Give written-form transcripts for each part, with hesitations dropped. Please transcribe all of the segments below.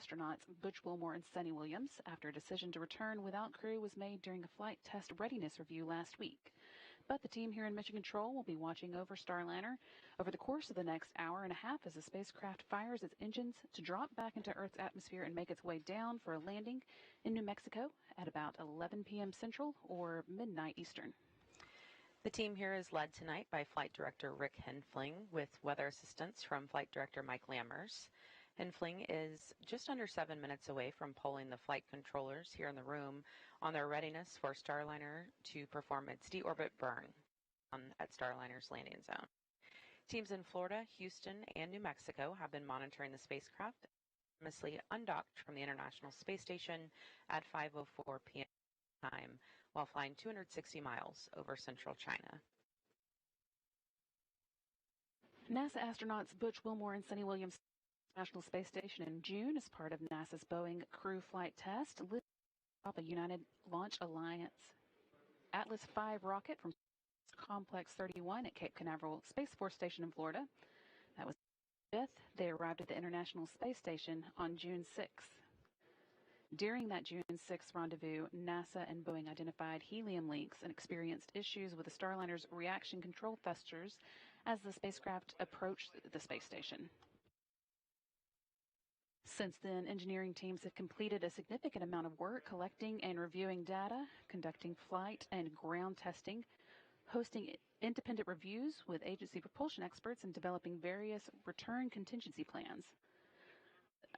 astronauts Butch, Wilmore, and Suni Williams after a decision to return without crew was made during a flight test readiness review last week. But the team here in Mission Control will be watching over Starliner over the course of the next hour and a half as the spacecraft fires its engines to drop back into Earth's atmosphere and make its way down for a landing in New Mexico at about 11 p.m. Central or midnight Eastern. The team here is led tonight by Flight Director Rick Henfling with weather assistance from Flight Director Mike Lammers. Henfling is just under 7 minutes away from polling the flight controllers here in the room on their readiness for Starliner to perform its deorbit burn at Starliner's landing zone. Teams in Florida, Houston, and New Mexico have been monitoring the spacecraft, famously undocked from the International Space Station at 5:04 p.m. time while flying 260 miles over central China. NASA astronauts Butch, Wilmore, and Suni Williams National Space Station in June as part of NASA's Boeing crew flight test lifted off a United Launch Alliance Atlas V rocket from Complex 31 at Cape Canaveral Space Force Station in Florida. That was the 5th. They arrived at the International Space Station on June 6th. During that June 6th rendezvous, NASA and Boeing identified helium leaks and experienced issues with the Starliner's reaction control thrusters as the spacecraft approached the space station. Since then, engineering teams have completed a significant amount of work collecting and reviewing data, conducting flight and ground testing, hosting independent reviews with agency propulsion experts, and developing various return contingency plans.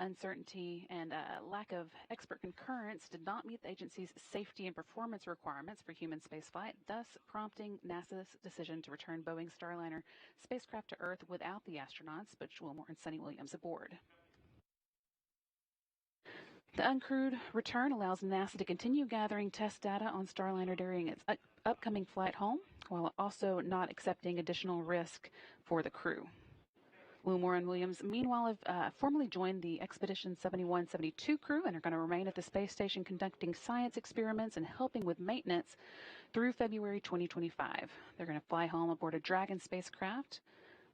Uncertainty and lack of expert concurrence did not meet the agency's safety and performance requirements for human spaceflight, thus prompting NASA's decision to return Boeing Starliner spacecraft to Earth without the astronauts, Butch, Wilmore, and Suni Williams aboard. The uncrewed return allows NASA to continue gathering test data on Starliner during its upcoming flight home, while also not accepting additional risk for the crew. Wilmore and Williams, meanwhile, have formally joined the Expedition 71-72 crew and are going to remain at the space station conducting science experiments and helping with maintenance through February 2025. They're going to fly home aboard a Dragon spacecraft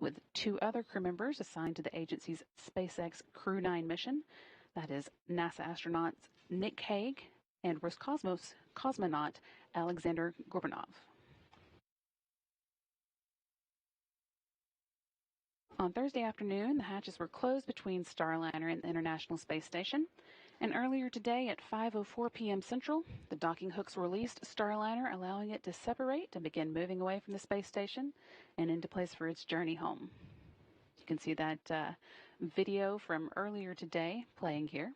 with 2 other crew members assigned to the agency's SpaceX Crew-9 mission. That is NASA astronauts Nick Hague and Roscosmos cosmonaut Alexander Gorbanov. On Thursday afternoon, the hatches were closed between Starliner and the International Space Station. And earlier today at 5:04 p.m. Central, the docking hooks released Starliner, allowing it to separate and begin moving away from the space station and into place for its journey home. You can see that video from earlier today playing here.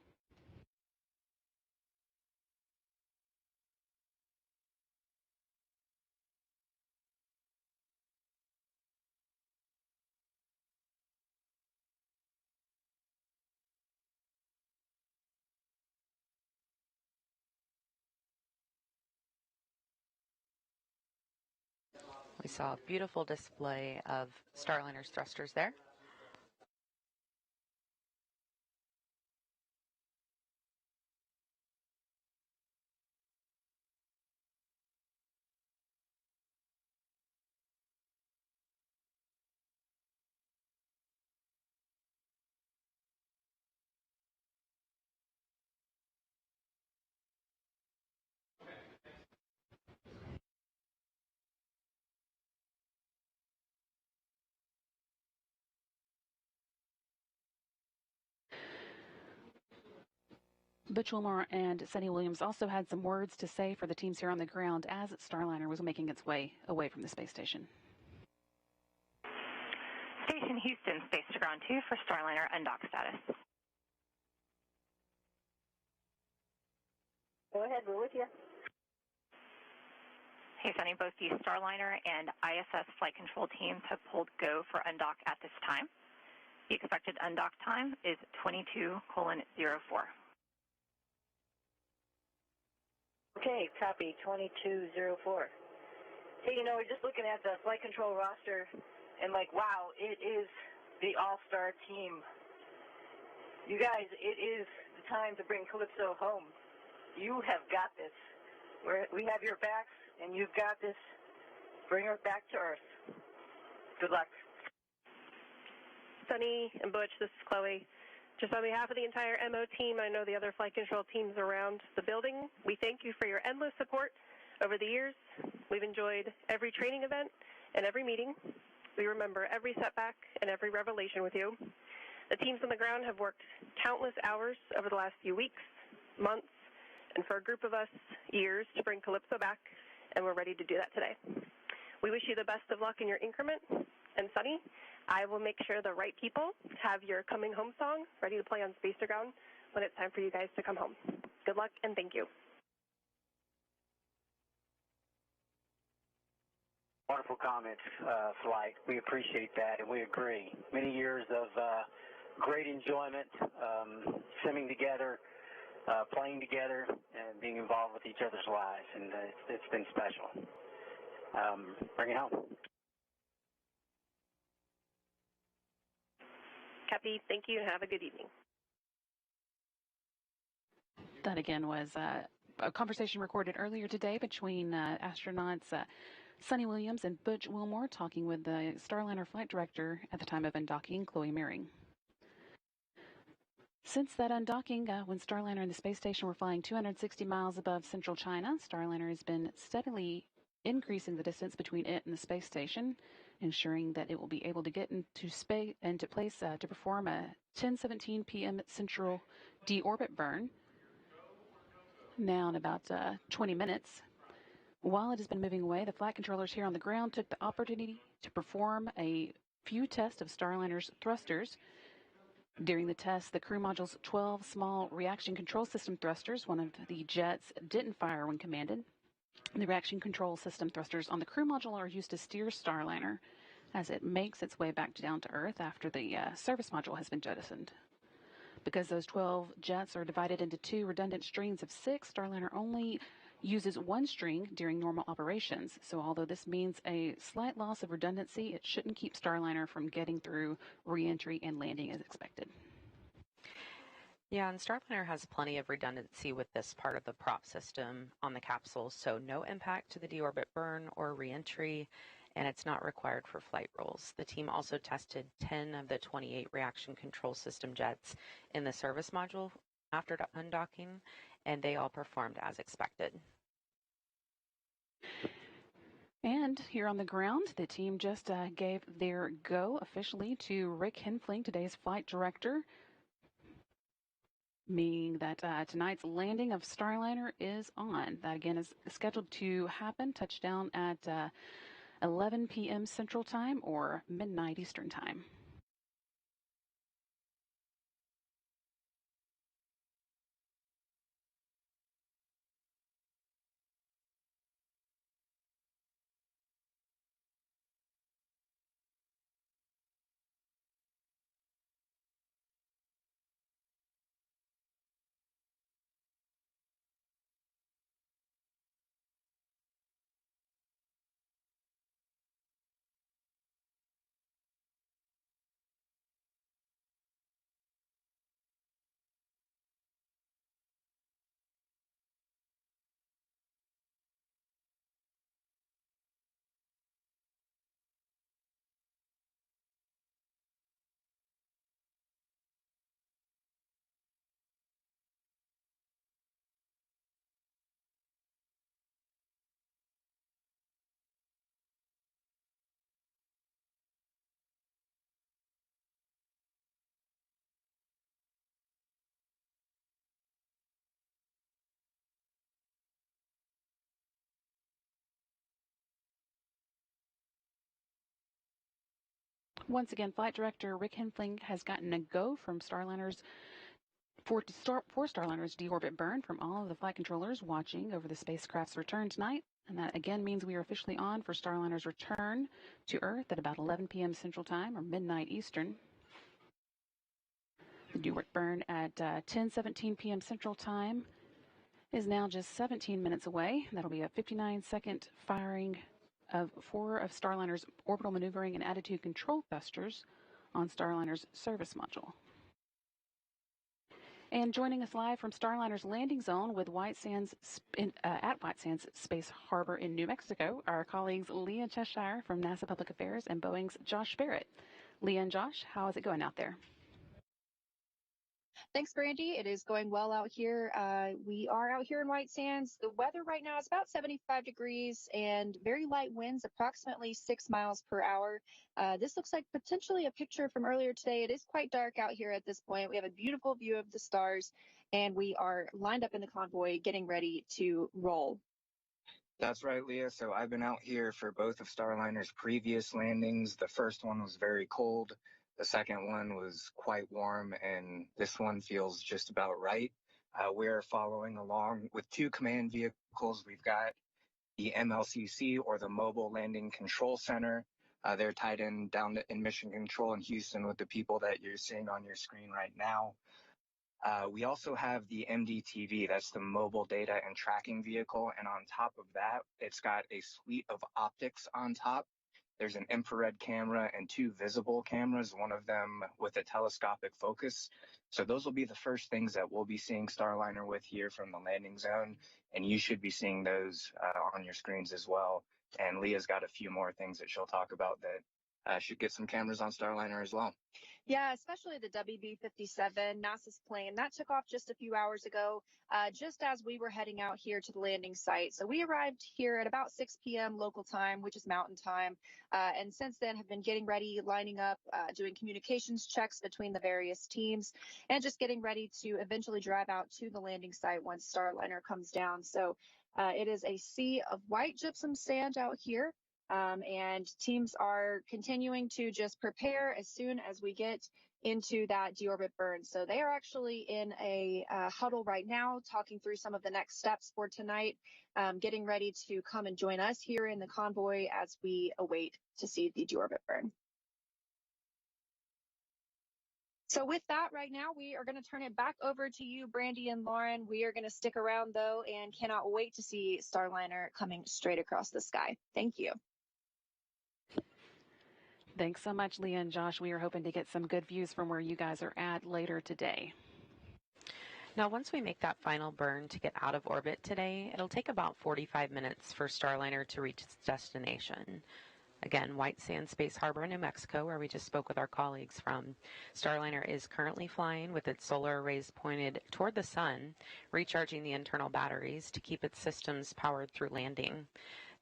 We saw a beautiful display of Starliner's thrusters there. Butch, Wilmore, and Suni Williams also had some words to say for the teams here on the ground as Starliner was making its way away from the space station. Station Houston, space to ground 2 for Starliner undock status. Go ahead, we're with you. Hey, Suni, both the Starliner and ISS flight control teams have pulled go for undock at this time. The expected undock time is 22:04. Okay, copy, 22:04. Hey, we're just looking at the flight control roster and wow, it is the all-star team. You guys, it is the time to bring Calypso home. You have got this. We have your backs, and you've got this. Bring her back to Earth. Good luck. Suni and Butch, this is Chloe. Just on behalf of the entire MO team, I know the other flight control teams around the building, we thank you for your endless support over the years. We've enjoyed every training event and every meeting. We remember every setback and every revelation with you. The teams on the ground have worked countless hours over the last few weeks, months, and for a group of us, years to bring Calypso back, and we're ready to do that today. We wish you the best of luck in your increment, and Suni, I will make sure the right people have your coming home song ready to play on Space to Ground when it's time for you guys to come home. Good luck, and thank you. Wonderful comments, Flight. We appreciate that, and we agree. Many years of great enjoyment, simming together, playing together, and being involved with each other's lives, and it's been special. Bring it home. Cappy, thank you, and have a good evening. That again was a conversation recorded earlier today between astronauts Suni Williams and Butch Wilmore talking with the Starliner flight director at the time of undocking, Chloe Meering. Since that undocking, when Starliner and the space station were flying 260 miles above central China, Starliner has been steadily increasing the distance between it and the space station, ensuring that it will be able to get into space and to place to perform a 10:17 p.m. Central deorbit burn. Now in about 20 minutes. While it has been moving away, the flight controllers here on the ground took the opportunity to perform a few tests of Starliner's thrusters. During the test, the crew module's 12 small reaction control system thrusters, one of the jets, didn't fire when commanded. The reaction control system thrusters on the crew module are used to steer Starliner as it makes its way back down to Earth after the service module has been jettisoned. Because those 12 jets are divided into two redundant strings of 6, Starliner only uses one string during normal operations. So although this means a slight loss of redundancy, it shouldn't keep Starliner from getting through re-entry and landing as expected. Yeah, and Starliner has plenty of redundancy with this part of the prop system on the capsule, so no impact to the deorbit burn or re-entry, and it's not required for flight rules. The team also tested 10 of the 28 reaction control system jets in the service module after undocking, and they all performed as expected. And here on the ground, the team just gave their go officially to Rick Henfling, today's flight director, meaning that tonight's landing of Starliner is on. That again is scheduled to happen, touchdown at 11 p.m. Central Time or midnight Eastern Time. Once again, flight director Rick Henfling has gotten a go from Starliner's for Starliner's deorbit burn from all of the flight controllers watching over the spacecraft's return tonight. And that again means we are officially on for Starliner's return to Earth at about 11 p.m. Central Time or midnight Eastern. The deorbit burn at 10:17 p.m. Central Time is now just 17 minutes away. That'll be a 59-second firing of 4 of Starliner's orbital maneuvering and attitude control thrusters on Starliner's service module. And joining us live from Starliner's landing zone with White Sands at White Sands Space Harbor in New Mexico, our colleagues Leah Cheshire from NASA Public Affairs and Boeing's Josh Barrett. Leah and Josh, how is it going out there? Thanks, Brandy. It is going well out here. We are out here in White Sands. The weather right now is about 75 degrees and very light winds, approximately 6 miles per hour. This looks like potentially a picture from earlier today. It is quite dark out here at this point. We have a beautiful view of the stars, and we are lined up in the convoy getting ready to roll. That's right, Leah. So I've been out here for both of Starliner's previous landings. The first one was very cold. The second one was quite warm, and this one feels just about right. We're following along with two command vehicles. We've got the MLCC, or the Mobile Landing Control Center. They're tied in down in Mission Control in Houston with the people that you're seeing on your screen right now. We also have the MDTV, that's the Mobile Data and Tracking Vehicle, and on top of that, it's got a suite of optics on top. There's an infrared camera and two visible cameras, one of them with a telescopic focus. So those will be the first things that we'll be seeing Starliner with here from the landing zone, and you should be seeing those on your screens as well. And Leah's got a few more things that she'll talk about that should get some cameras on Starliner as well. Yeah, especially the WB-57, NASA's plane. That took off just a few hours ago, just as we were heading out here to the landing site. So we arrived here at about 6 p.m. local time, which is mountain time. And since then have been getting ready, lining up, doing communications checks between the various teams, and just getting ready to eventually drive out to the landing site once Starliner comes down. So it is a sea of white gypsum sand out here. And teams are continuing to just prepare as soon as we get into that deorbit burn. So they are actually in a huddle right now, talking through some of the next steps for tonight, getting ready to come and join us here in the convoy as we await to see the deorbit burn. So with that, right now, we are going to turn it back over to you, Brandy and Lauren. We are going to stick around, though, and cannot wait to see Starliner coming straight across the sky. Thank you. Thanks so much, Leah and Josh. We are hoping to get some good views from where you guys are at later today. Now, once we make that final burn to get out of orbit today, it'll take about 45 minutes for Starliner to reach its destination. Again, White Sands Space Harbor, New Mexico, where we just spoke with our colleagues from. Starliner is currently flying with its solar arrays pointed toward the sun, recharging the internal batteries to keep its systems powered through landing.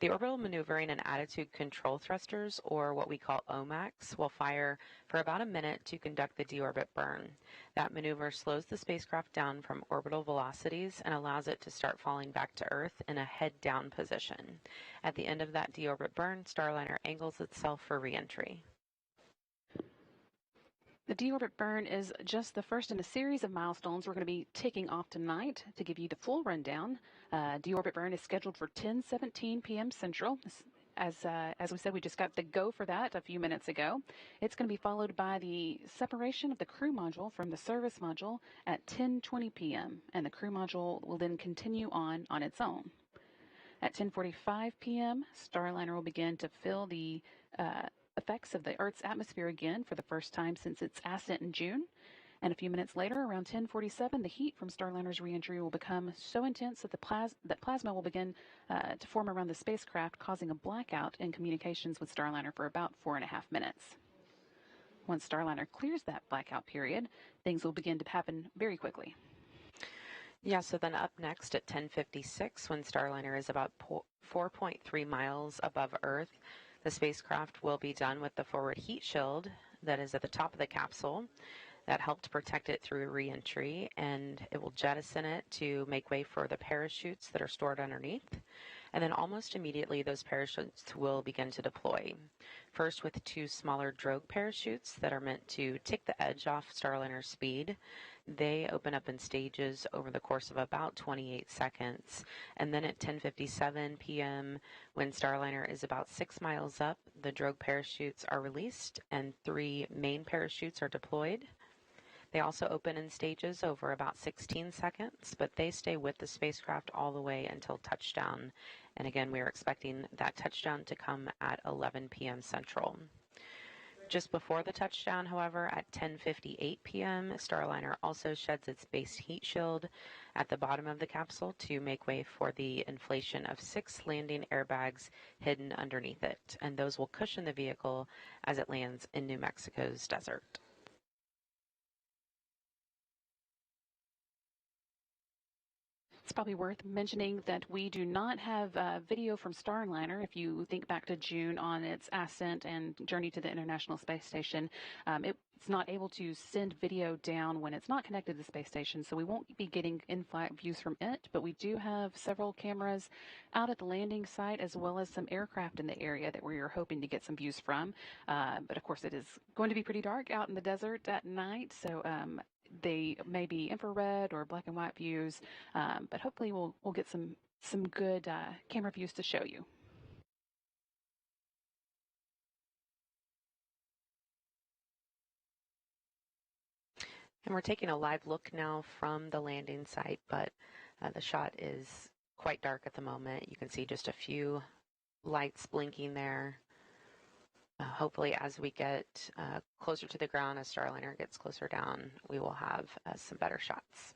The orbital maneuvering and attitude control thrusters, or what we call OMACs, will fire for about a minute to conduct the deorbit burn. That maneuver slows the spacecraft down from orbital velocities and allows it to start falling back to Earth in a head-down position. At the end of that deorbit burn, Starliner angles itself for re-entry. The deorbit burn is just the first in a series of milestones we're going to be ticking off tonight. To give you the full rundown, deorbit burn is scheduled for 10:17 p.m. Central. As we said, we just got the go for that a few minutes ago. It's going to be followed by the separation of the crew module from the service module at 10:20 p.m., and the crew module will then continue on its own. At 10:45 p.m., Starliner will begin to feel the effects of the Earth's atmosphere again for the first time since its ascent in June. And a few minutes later, around 10:47, the heat from Starliner's reentry will become so intense that that plasma will begin to form around the spacecraft, causing a blackout in communications with Starliner for about 4.5 minutes. Once Starliner clears that blackout period, things will begin to happen very quickly. Yeah, so then up next at 10:56, when Starliner is about 4.3 miles above Earth, the spacecraft will be done with the forward heat shield that is at the top of the capsule that helped protect it through re-entry, and it will jettison it to make way for the parachutes that are stored underneath. And then almost immediately, those parachutes will begin to deploy. First with two smaller drogue parachutes that are meant to take the edge off Starliner's speed. They open up in stages over the course of about 28 seconds. And then at 10:57 p.m., when Starliner is about 6 miles up, the drogue parachutes are released and 3 main parachutes are deployed. They also open in stages over about 16 seconds, but they stay with the spacecraft all the way until touchdown. And again, we are expecting that touchdown to come at 11 p.m. Central. Just before the touchdown, however, at 10:58 p.m., Starliner also sheds its base heat shield at the bottom of the capsule to make way for the inflation of 6 landing airbags hidden underneath it, and those will cushion the vehicle as it lands in New Mexico's desert. It's probably worth mentioning that we do not have video from Starliner. If you think back to June on its ascent and journey to the International Space Station, it's not able to send video down when it's not connected to the space station, so we won't be getting in-flight views from it, but we do have several cameras out at the landing site as well as some aircraft in the area that we are hoping to get some views from. But of course, it is going to be pretty dark out in the desert at night, so they may be infrared or black and white views, but hopefully we'll get some good camera views to show you. And we're taking a live look now from the landing site, but the shot is quite dark at the moment. You can see just a few lights blinking there. Hopefully, as we get closer to the ground, as Starliner gets closer down, we will have some better shots.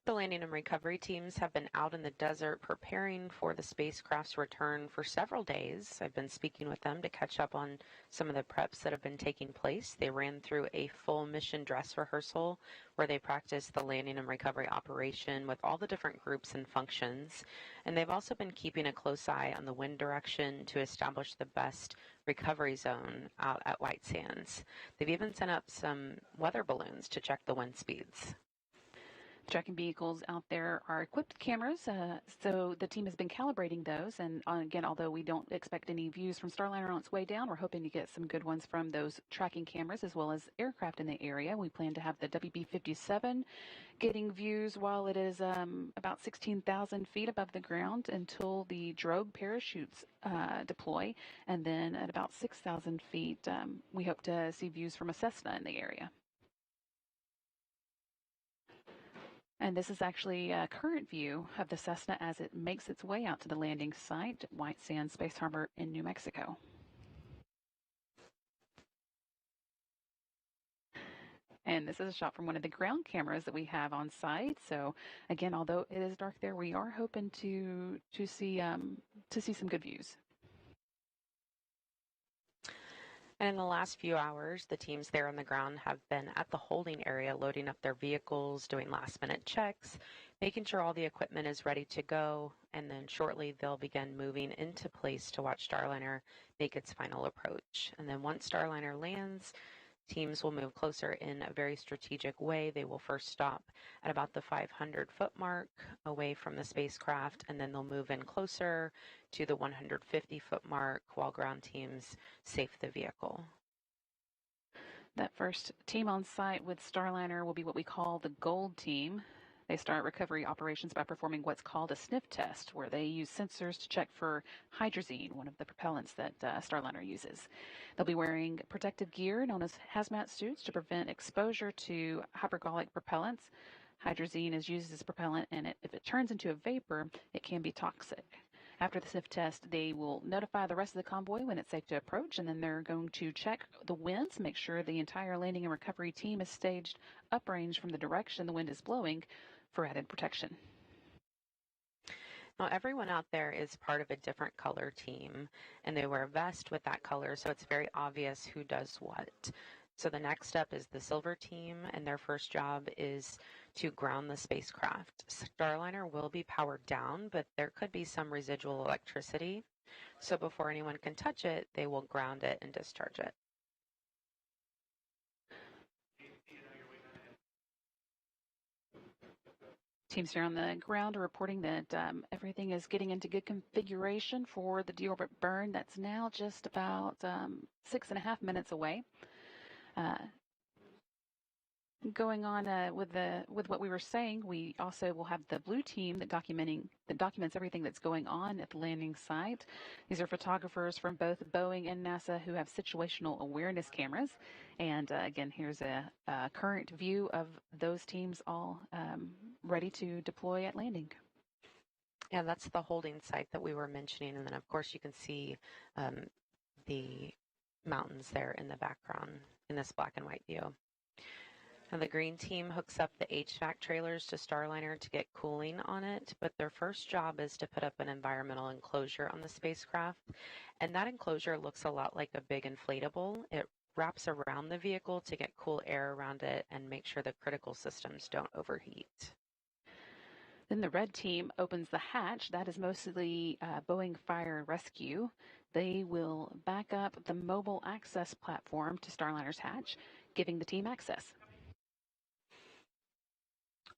The landing and recovery teams have been out in the desert preparing for the spacecraft's return for several days. I've been speaking with them to catch up on some of the preps that have been taking place. They ran through a full mission dress rehearsal where they practiced the landing and recovery operation with all the different groups and functions. And they've also been keeping a close eye on the wind direction to establish the best recovery zone out at White Sands. They've even sent up some weather balloons to check the wind speeds. Tracking vehicles out there are equipped with cameras, so the team has been calibrating those. And again, although we don't expect any views from Starliner on its way down, we're hoping to get some good ones from those tracking cameras as well as aircraft in the area. We plan to have the WB-57 getting views while it is about 16,000 feet above the ground until the drogue parachutes deploy. And then at about 6,000 feet, we hope to see views from a Cessna in the area. And this is actually a current view of the Cessna as it makes its way out to the landing site, White Sands Space Harbor in New Mexico. And this is a shot from one of the ground cameras that we have on site. So again, although it is dark there, we are hoping to see some good views. And in the last few hours, the teams there on the ground have been at the holding area, loading up their vehicles, doing last-minute checks, making sure all the equipment is ready to go, and then shortly they'll begin moving into place to watch Starliner make its final approach. And then once Starliner lands, teams will move closer in a very strategic way. They will first stop at about the 500-foot mark away from the spacecraft, and then they'll move in closer to the 150-foot mark while ground teams safe the vehicle. That first team on site with Starliner will be what we call the gold team. They start recovery operations by performing what's called a sniff test, where they use sensors to check for hydrazine, one of the propellants that Starliner uses. They'll be wearing protective gear known as hazmat suits to prevent exposure to hypergolic propellants. Hydrazine is used as propellant, and if it turns into a vapor, it can be toxic. After the sniff test, they will notify the rest of the convoy when it's safe to approach, and then they're going to check the winds, make sure the entire landing and recovery team is staged uprange from the direction the wind is blowing for added protection. Now, everyone out there is part of a different color team, and they wear a vest with that color, so it's very obvious who does what. So the next step is the silver team, and their first job is to ground the spacecraft. Starliner will be powered down, but there could be some residual electricity. So before anyone can touch it, they will ground it and discharge it. Teams here on the ground are reporting that everything is getting into good configuration for the deorbit burn. That's now just about 6.5 minutes away. Going on with what we were saying, we also will have the blue team that documents everything that's going on at the landing site. These are photographers from both Boeing and NASA who have situational awareness cameras. And again, here's a current view of those teams all ready to deploy at landing. Yeah, that's the holding site that we were mentioning. And then, of course, you can see the mountains there in the background in this black and white view. Now, the green team hooks up the HVAC trailers to Starliner to get cooling on it, but their first job is to put up an environmental enclosure on the spacecraft, and that enclosure looks a lot like a big inflatable. It wraps around the vehicle to get cool air around it and make sure the critical systems don't overheat. Then the red team opens the hatch. That is mostly Boeing Fire and Rescue. They will back up the mobile access platform to Starliner's hatch, giving the team access.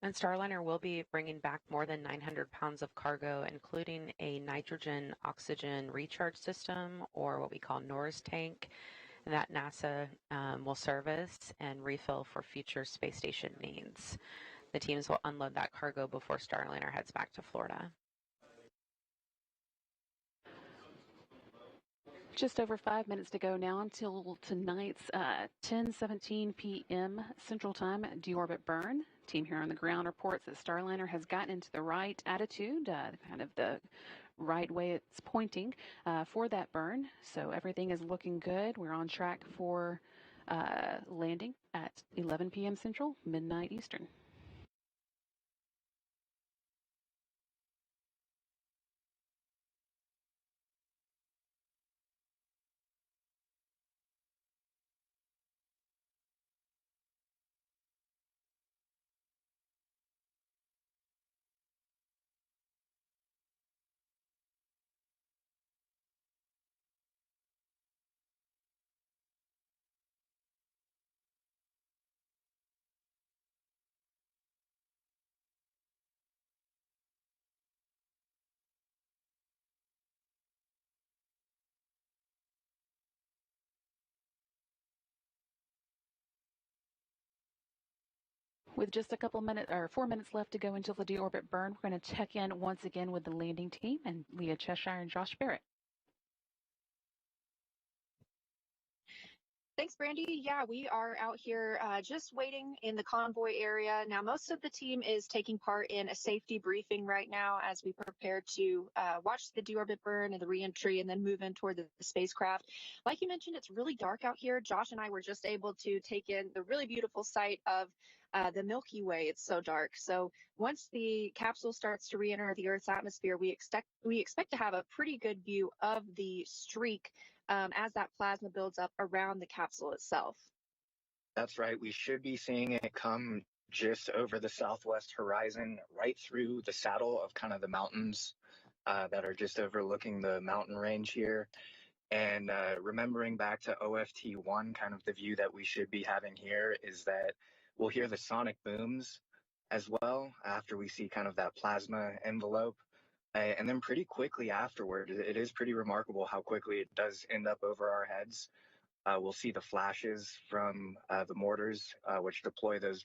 And Starliner will be bringing back more than 900 pounds of cargo, including a nitrogen oxygen recharge system, or what we call NORS tank, that NASA will service and refill for future space station needs. The teams will unload that cargo before Starliner heads back to Florida. Just over 5 minutes to go now until tonight's 10:17 p.m. Central Time deorbit burn. Team here on the ground reports that Starliner has gotten into the right attitude, kind of the right way it's pointing for that burn. So everything is looking good. We're on track for landing at 11 p.m. Central, midnight Eastern. With just a couple minutes or 4 minutes left to go until the deorbit burn, we're going to check in once again with the landing team and Leah Cheshire and Josh Barrett. Thanks, Brandy. Yeah, we are out here just waiting in the convoy area. Now, most of the team is taking part in a safety briefing right now as we prepare to watch the deorbit burn and the reentry and then move in toward the spacecraft. Like you mentioned, it's really dark out here. Josh and I were just able to take in the really beautiful sight of the Milky Way. It's so dark. So once the capsule starts to re-enter the Earth's atmosphere, we expect to have a pretty good view of the streak as that plasma builds up around the capsule itself. That's right. We should be seeing it come just over the southwest horizon, right through the saddle of kind of the mountains that are just overlooking the mountain range here. And remembering back to OFT1, kind of the view that we should be having here is that we'll hear the sonic booms as well after we see kind of that plasma envelope. And then pretty quickly afterward, it is pretty remarkable how quickly it does end up over our heads. We'll see the flashes from the mortars, which deploy those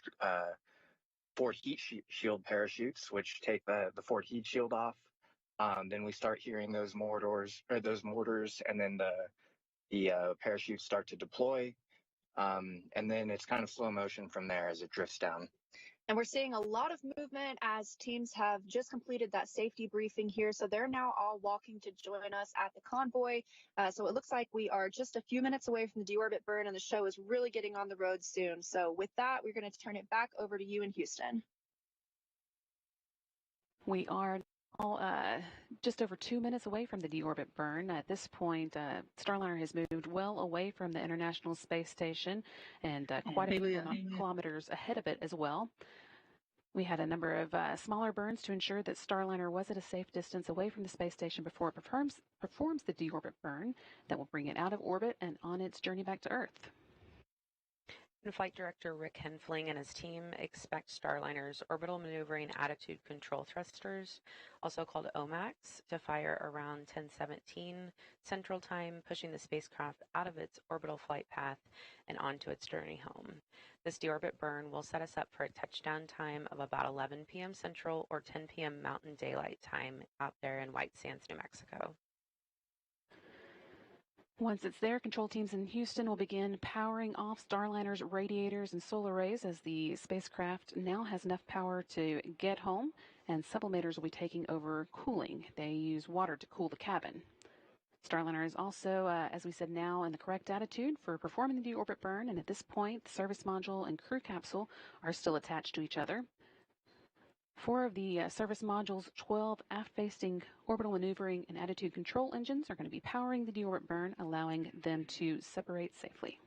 forward heat shield parachutes, which take the forward heat shield off. Then we start hearing those mortars, and then the parachutes start to deploy. And then it's kind of slow motion from there as it drifts down. And we're seeing a lot of movement as teams have just completed that safety briefing here. So they're now all walking to join us at the convoy. So it looks like we are just a few minutes away from the deorbit burn, and the show is really getting on the road soon. So with that, we're going to turn it back over to you in Houston. We are just over 2 minutes away from the deorbit burn. At this point, Starliner has moved well away from the International Space Station and quite a few kilometers ahead of it as well. We had a number of smaller burns to ensure that Starliner was at a safe distance away from the space station before it performs the deorbit burn that will bring it out of orbit and on its journey back to Earth. And Flight Director Rick Henfling and his team expect Starliner's orbital maneuvering attitude control thrusters, also called OMACs, to fire around 10:17 Central Time, pushing the spacecraft out of its orbital flight path and onto its journey home. This deorbit burn will set us up for a touchdown time of about 11 p.m. Central or 10 p.m. Mountain Daylight Time out there in White Sands, New Mexico. Once it's there, control teams in Houston will begin powering off Starliner's radiators and solar arrays as the spacecraft now has enough power to get home, and sublimators will be taking over cooling. They use water to cool the cabin. Starliner is also, as we said, now in the correct attitude for performing the deorbit burn, and at this point, the service module and crew capsule are still attached to each other. 4 of the service module's 12 aft-facing orbital maneuvering and attitude control engines are going to be powering the deorbit burn, allowing them to separate safely.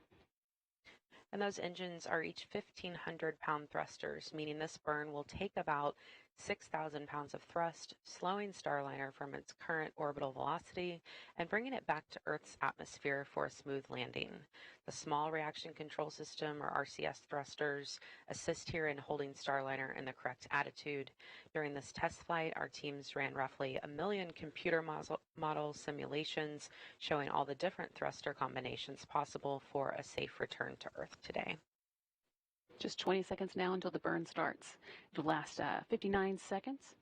And those engines are each 1,500-pound thrusters, meaning this burn will take about 6,000 pounds of thrust, slowing Starliner from its current orbital velocity and bringing it back to Earth's atmosphere for a smooth landing. The Small Reaction Control System, or RCS thrusters, assist here in holding Starliner in the correct attitude. During this test flight, our teams ran roughly 1 million computer model simulations showing all the different thruster combinations possible for a safe return to Earth today. Just 20 seconds now until the burn starts. It'll last 59 seconds.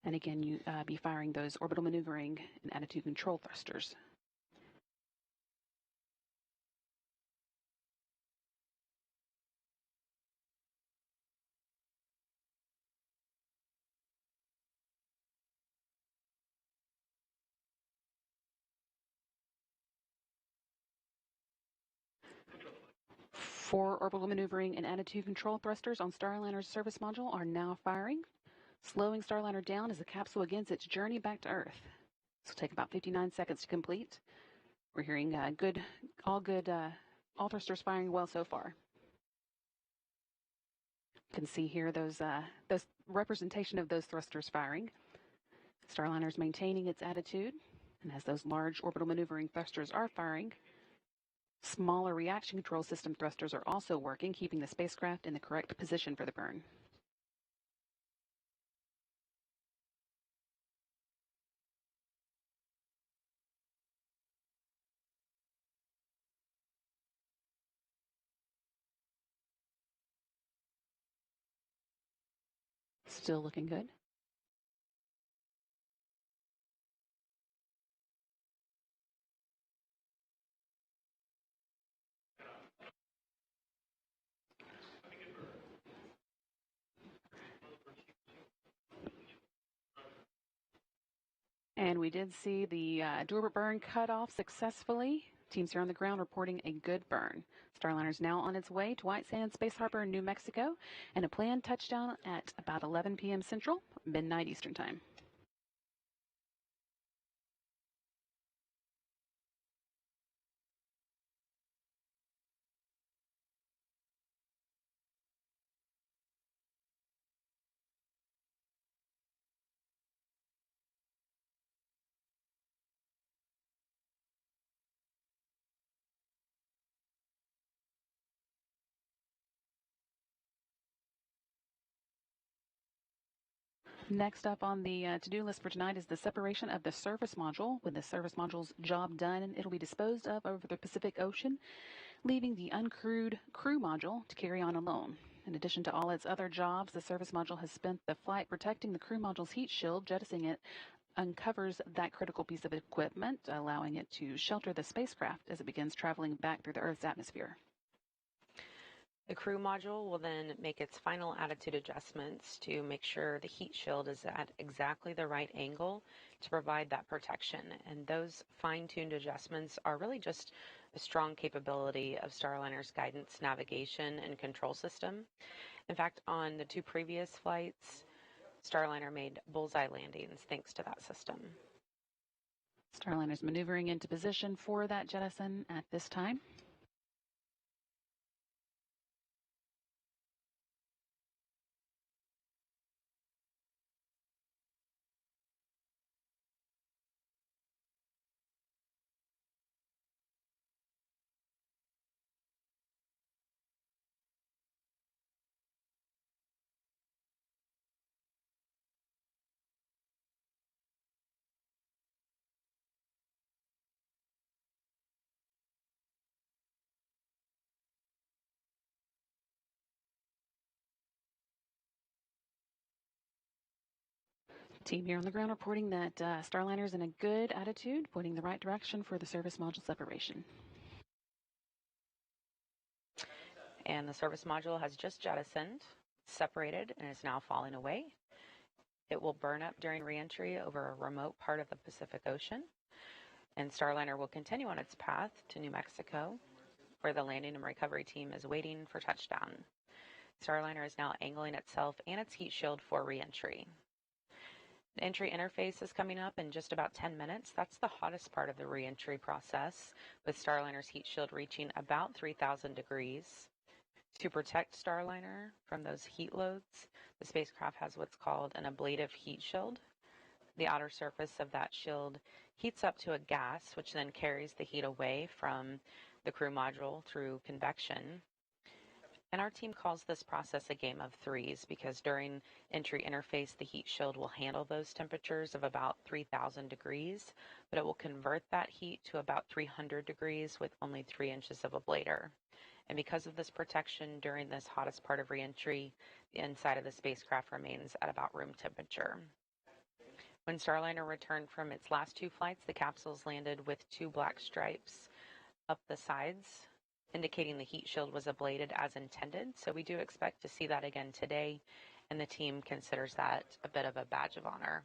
And again, you be firing those orbital maneuvering and attitude control thrusters. Four orbital maneuvering and attitude control thrusters on Starliner's service module are now firing, slowing Starliner down as the capsule begins its journey back to Earth. This will take about 59 seconds to complete. We're hearing all thrusters firing well so far. You can see here those representation of those thrusters firing. Starliner is maintaining its attitude, and as those large orbital maneuvering thrusters are firing, smaller reaction control system thrusters are also working, keeping the spacecraft in the correct position for the burn. Still looking good. And we did see the Deorbit burn cut off successfully. Teams here on the ground reporting a good burn. Starliner is now on its way to White Sands Space Harbor in New Mexico, and a planned touchdown at about 11 p.m. Central, midnight Eastern Time. Next up on the to-do list for tonight is the separation of the service module. With the service module's job done, it'll be disposed of over the Pacific Ocean, leaving the uncrewed crew module to carry on alone. In addition to all its other jobs, the service module has spent the flight protecting the crew module's heat shield. Jettisoning it uncovers that critical piece of equipment, allowing it to shelter the spacecraft as it begins traveling back through the Earth's atmosphere. The crew module will then make its final attitude adjustments to make sure the heat shield is at exactly the right angle to provide that protection. And those fine-tuned adjustments are really just a strong capability of Starliner's guidance, navigation, and control system. In fact, on the 2 previous flights, Starliner made bullseye landings thanks to that system. Starliner is maneuvering into position for that jettison at this time. Team here on the ground reporting that Starliner's in a good attitude, pointing the right direction for the service module separation. And the service module has just jettisoned, separated, and is now falling away. It will burn up during reentry over a remote part of the Pacific Ocean. And Starliner will continue on its path to New Mexico, where the landing and recovery team is waiting for touchdown. Starliner is now angling itself and its heat shield for reentry. The entry interface is coming up in just about 10 minutes. That's the hottest part of the reentry process, with Starliner's heat shield reaching about 3,000 degrees. To protect Starliner from those heat loads, the spacecraft has what's called an ablative heat shield. The outer surface of that shield heats up to a gas, which then carries the heat away from the crew module through convection. And our team calls this process a game of threes because during entry interface, the heat shield will handle those temperatures of about 3,000 degrees, but it will convert that heat to about 300 degrees with only 3 inches of ablator. And because of this protection during this hottest part of reentry, the inside of the spacecraft remains at about room temperature. When Starliner returned from its last 2 flights, the capsules landed with 2 black stripes up the sides, indicating the heat shield was ablated as intended. So we do expect to see that again today, and the team considers that a bit of a badge of honor.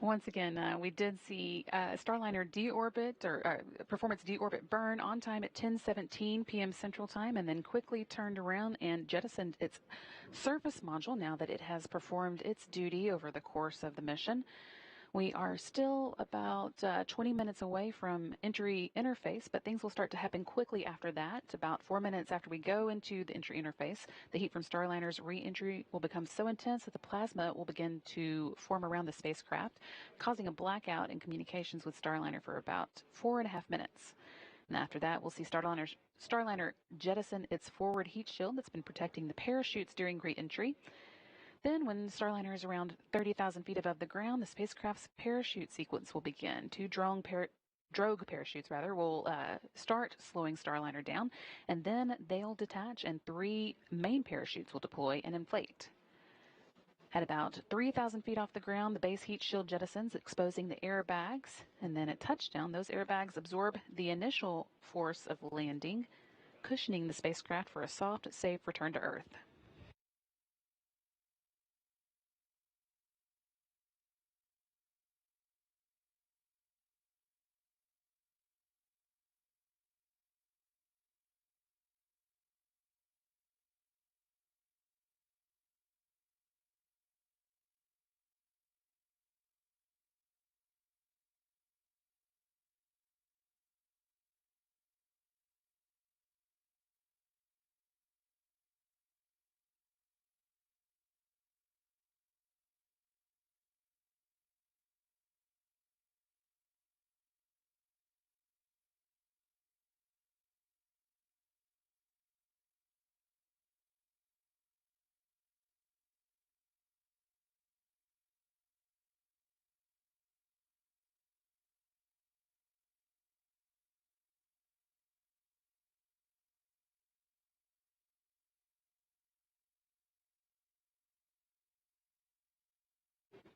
Once again, we did see Starliner deorbit or performance deorbit burn on time at 10:17 p.m. Central Time, and then quickly turned around and jettisoned its surface module now that it has performed its duty over the course of the mission. We are still about 20 minutes away from entry interface, but things will start to happen quickly after that. About 4 minutes after we go into the entry interface, the heat from Starliner's re-entry will become so intense that the plasma will begin to form around the spacecraft, causing a blackout in communications with Starliner for about 4.5 minutes. And after that, we'll see Starliner jettison its forward heat shield that's been protecting the parachutes during re-entry. Then, when Starliner is around 30,000 feet above the ground, the spacecraft's parachute sequence will begin. 2 drogue parachutes will start slowing Starliner down, and then they'll detach, and 3 main parachutes will deploy and inflate. At about 3,000 feet off the ground, the base heat shield jettisons, exposing the airbags. And then at touchdown, those airbags absorb the initial force of landing, cushioning the spacecraft for a soft, safe return to Earth.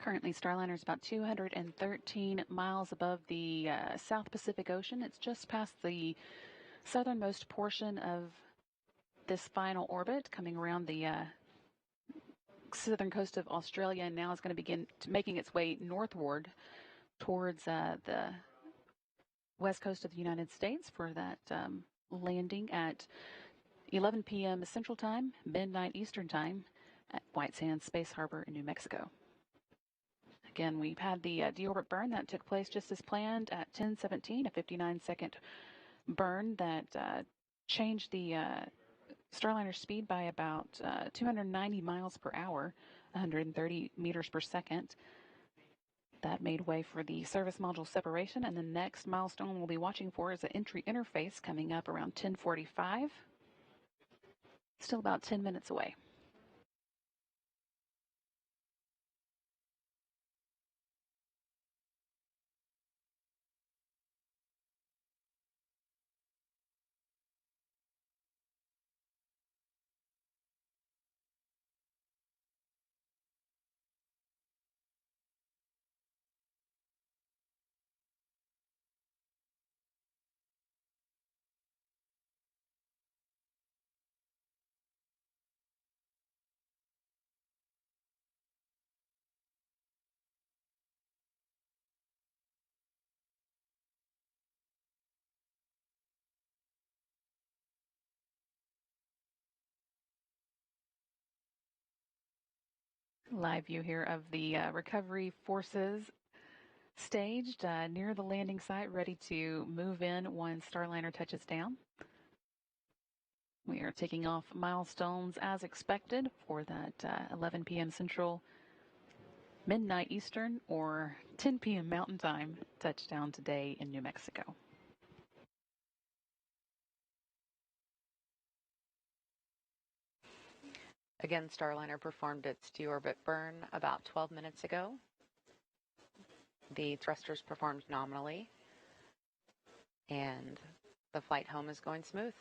Currently, Starliner is about 213 miles above the South Pacific Ocean. It's just past the southernmost portion of this final orbit, coming around the southern coast of Australia, and now is going to begin making its way northward towards the west coast of the United States for that landing at 11 p.m. Central Time, midnight Eastern Time at White Sands Space Harbor in New Mexico. Again, we've had the deorbit burn that took place just as planned at 10:17, a 59-second burn that changed the Starliner speed by about 290 miles per hour, 130 meters per second. That made way for the service module separation, and the next milestone we'll be watching for is an entry interface coming up around 10:45. Still about 10 minutes away. Live view here of the recovery forces staged near the landing site, ready to move in once Starliner touches down. We are taking off milestones as expected for that 11 p.m. Central, midnight Eastern, or 10 p.m. Mountain Time touchdown today in New Mexico. Again, Starliner performed its deorbit burn about 12 minutes ago. The thrusters performed nominally, and the flight home is going smooth.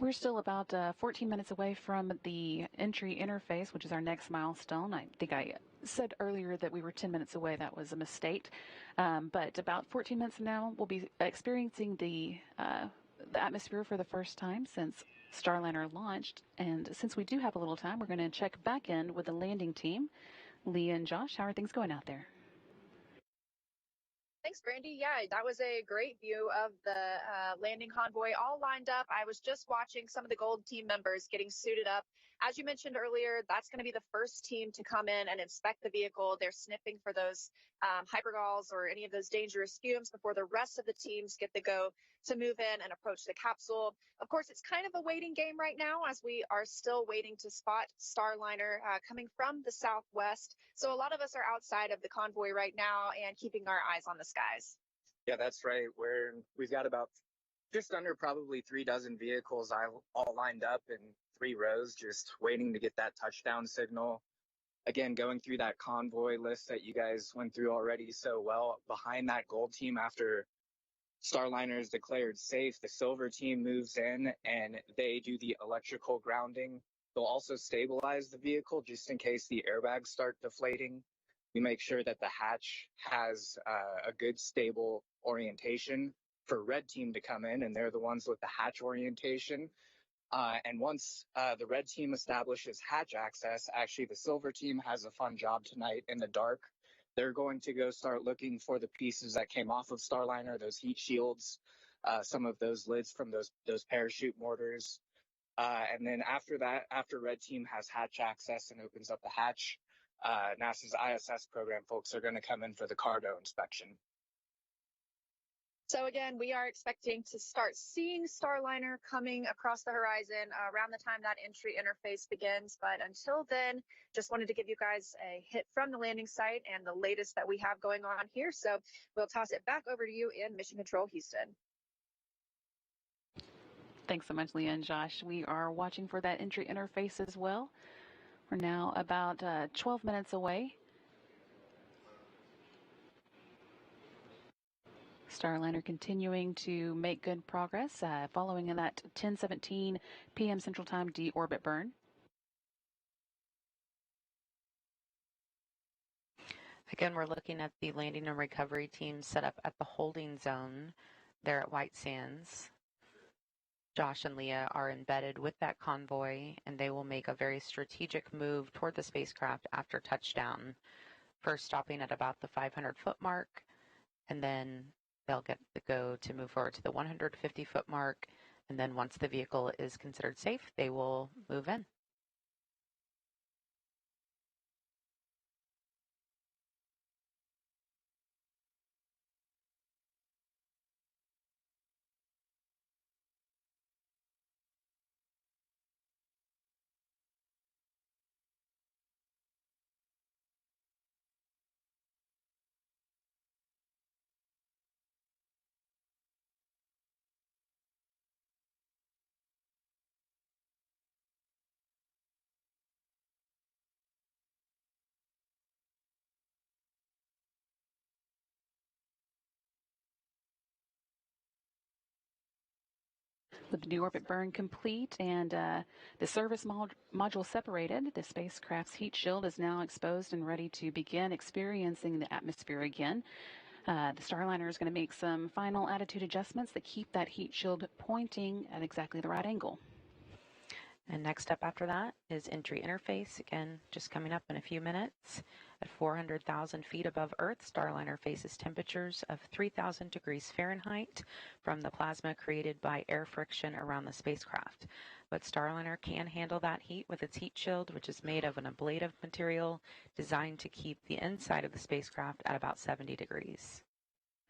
We're still about 14 minutes away from the entry interface, which is our next milestone. I think I said earlier that we were 10 minutes away. That was a mistake. But about 14 minutes from now, we'll be experiencing the atmosphere for the first time since Starliner launched. And since we do have a little time, we're going to check back in with the landing team. Leah and Josh, how are things going out there? Thanks, Brandy. Yeah, that was a great view of the landing convoy all lined up. I was just watching some of the Gold team members getting suited up. As you mentioned earlier, that's going to be the first team to come in and inspect the vehicle. They're sniffing for those hypergalls or any of those dangerous fumes before the rest of the teams get the go to move in and approach the capsule. Of course, it's kind of a waiting game right now as we are still waiting to spot Starliner coming from the southwest. So a lot of us are outside of the convoy right now and keeping our eyes on the skies. Yeah, that's right. We've got about just under probably 3 dozen vehicles all lined up in 3 rows, just waiting to get that touchdown signal. Again, going through that convoy list that you guys went through already so well. Behind that Gold team, after Starliner is declared safe, the Silver team moves in and they do the electrical grounding. They'll also stabilize the vehicle just in case the airbags start deflating. We make sure that the hatch has a good stable orientation for Red team to come in, and they're the ones with the hatch orientation. And once the Red team establishes hatch access, actually the Silver team has a fun job tonight in the dark. They're going to go start looking for the pieces that came off of Starliner, those heat shields, some of those lids from those parachute mortars. And then after that, after Red team has hatch access and opens up the hatch, NASA's ISS program folks are going to come in for the cargo inspection. So again, we are expecting to start seeing Starliner coming across the horizon around the time that entry interface begins. But until then, just wanted to give you guys a hit from the landing site and the latest that we have going on here. So we'll toss it back over to you in Mission Control, Houston. Thanks so much, Leah and Josh. We are watching for that entry interface as well. We're now about 12 minutes away. Starliner continuing to make good progress following in that 10:17 p.m. Central Time deorbit burn. Again, we're looking at the landing and recovery team set up at the holding zone there at White Sands. Josh and Leah are embedded with that convoy, and they will make a very strategic move toward the spacecraft after touchdown, first stopping at about the 500-foot mark, and then they'll get the go to move forward to the 150-foot mark, and then once the vehicle is considered safe, they will move in. With the deorbit burn complete and the service module separated, the spacecraft's heat shield is now exposed and ready to begin experiencing the atmosphere again. The Starliner is going to make some final attitude adjustments that keep that heat shield pointing at exactly the right angle. And next up after that is entry interface, again, just coming up in a few minutes. At 400,000 feet above Earth, Starliner faces temperatures of 3,000 degrees Fahrenheit from the plasma created by air friction around the spacecraft. But Starliner can handle that heat with its heat shield, which is made of an ablative material designed to keep the inside of the spacecraft at about 70 degrees.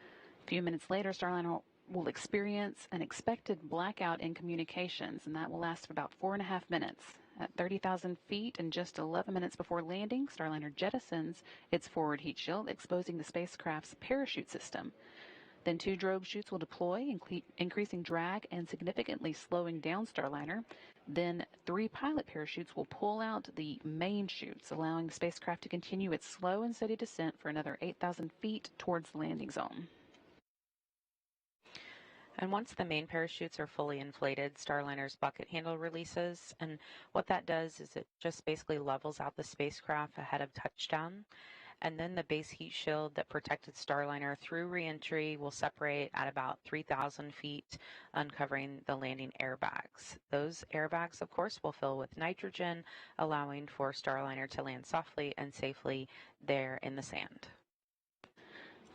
A few minutes later, Starliner will experience an expected blackout in communications, and that will last for about 4.5 minutes. At 30,000 feet and just 11 minutes before landing, Starliner jettisons its forward heat shield, exposing the spacecraft's parachute system. Then 2 drogue chutes will deploy, increasing drag and significantly slowing down Starliner. Then 3 pilot parachutes will pull out the main chutes, allowing the spacecraft to continue its slow and steady descent for another 8,000 feet towards the landing zone. And once the main parachutes are fully inflated, Starliner's bucket handle releases. And what that does is it just basically levels out the spacecraft ahead of touchdown. And then the base heat shield that protected Starliner through reentry will separate at about 3,000 feet, uncovering the landing airbags. Those airbags, of course, will fill with nitrogen, allowing for Starliner to land softly and safely there in the sand.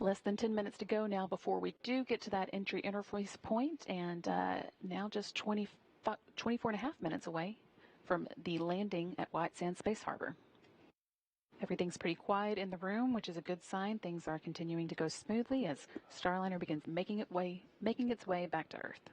Less than 10 minutes to go now before we do get to that entry interface point, and now just 24 and a half minutes away from the landing at White Sands Space Harbor. Everything's pretty quiet in the room, which is a good sign. Things are continuing to go smoothly as Starliner begins making its way back to Earth.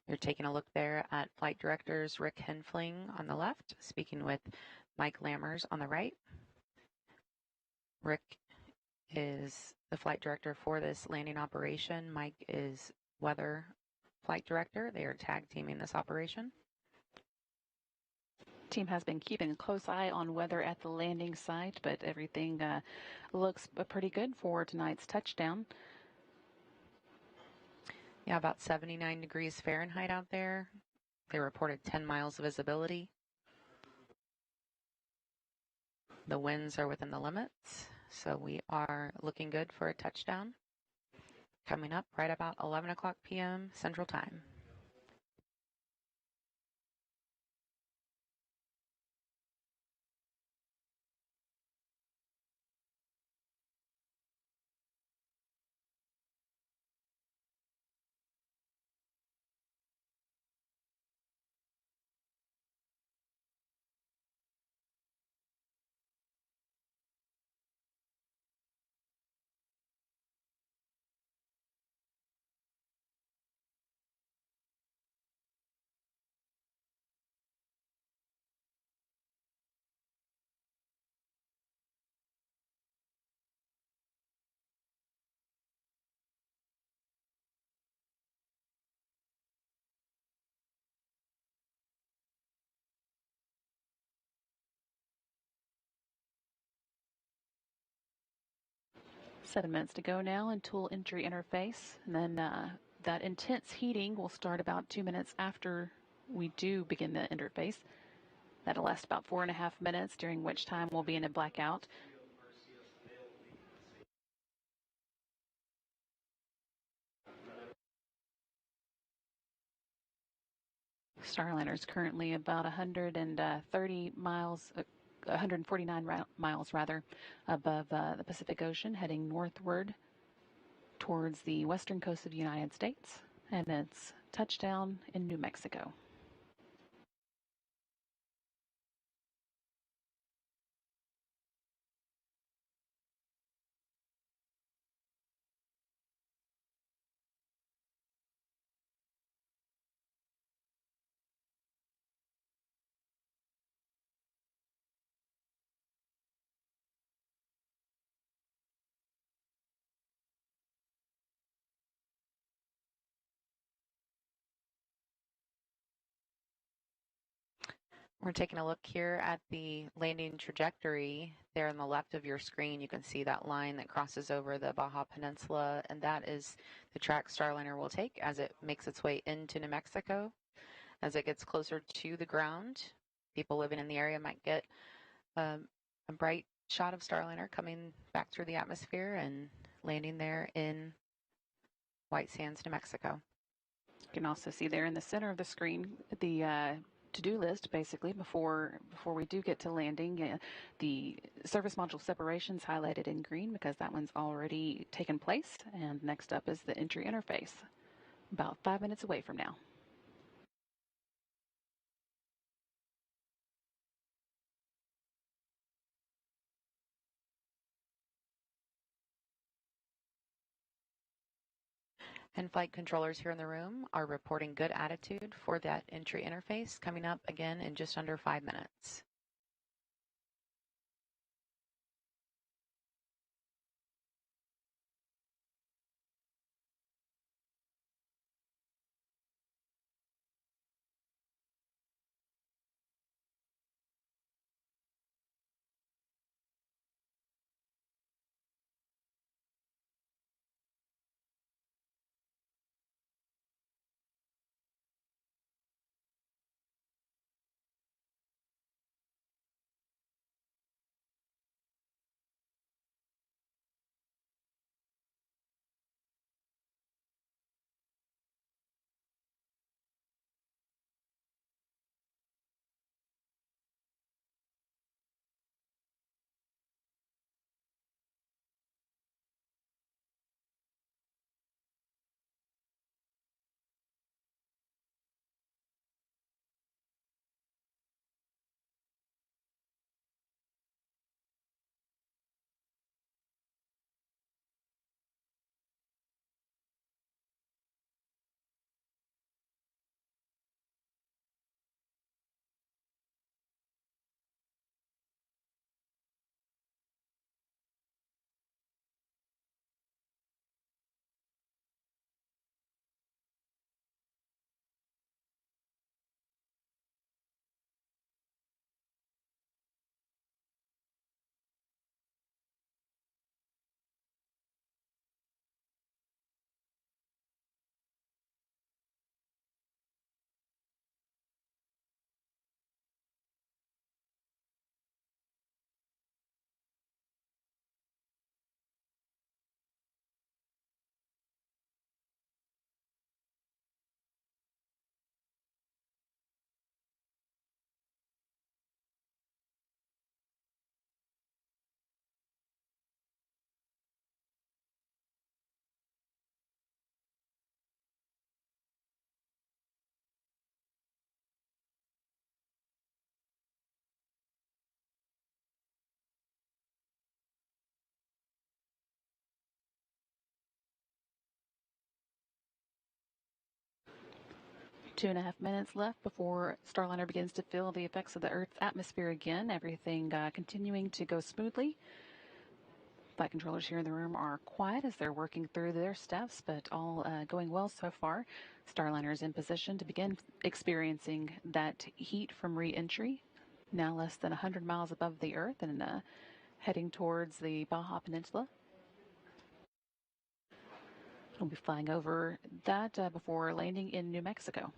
You're taking a look there at Flight Directors Rick Henfling on the left, speaking with Mike Lammers on the right. Rick is the flight director for this landing operation. Mike is weather flight director. They are tag teaming this operation. Team has been keeping a close eye on weather at the landing site, but everything looks pretty good for tonight's touchdown. Yeah, about 79 degrees Fahrenheit out there. They reported 10 miles of visibility. The winds are within the limits, so we are looking good for a touchdown. Coming up right about 11 o'clock p.m. Central Time. Seven minutes to go now in tool entry interface, and then that intense heating will start about 2 minutes after we do begin the interface. That'll last about 4.5 minutes, during which time we'll be in a blackout. Starliner is currently about 130 miles, 149 miles rather, above the Pacific Ocean, heading northward towards the western coast of the United States, and it's touchdown in New Mexico. We're taking a look here at the landing trajectory. There on the left of your screen, you can see that line that crosses over the Baja Peninsula, and that is the track Starliner will take as it makes its way into New Mexico. As it gets closer to the ground, people living in the area might get a bright shot of Starliner coming back through the atmosphere and landing there in White Sands, New Mexico. You can also see there in the center of the screen the to-do list, basically, before we do get to landing. The service module separations highlighted in green because that one's already taken place. And next up is the entry interface, about 5 minutes away from now. And flight controllers here in the room are reporting good attitude for that entry interface coming up again in just under 5 minutes. 2.5 minutes left before Starliner begins to feel the effects of the Earth's atmosphere again. Everything continuing to go smoothly. Flight controllers here in the room are quiet as they're working through their steps, but all going well so far. Starliner is in position to begin experiencing that heat from re-entry. Now less than 100 miles above the Earth and heading towards the Baja Peninsula. We'll be flying over that before landing in New Mexico.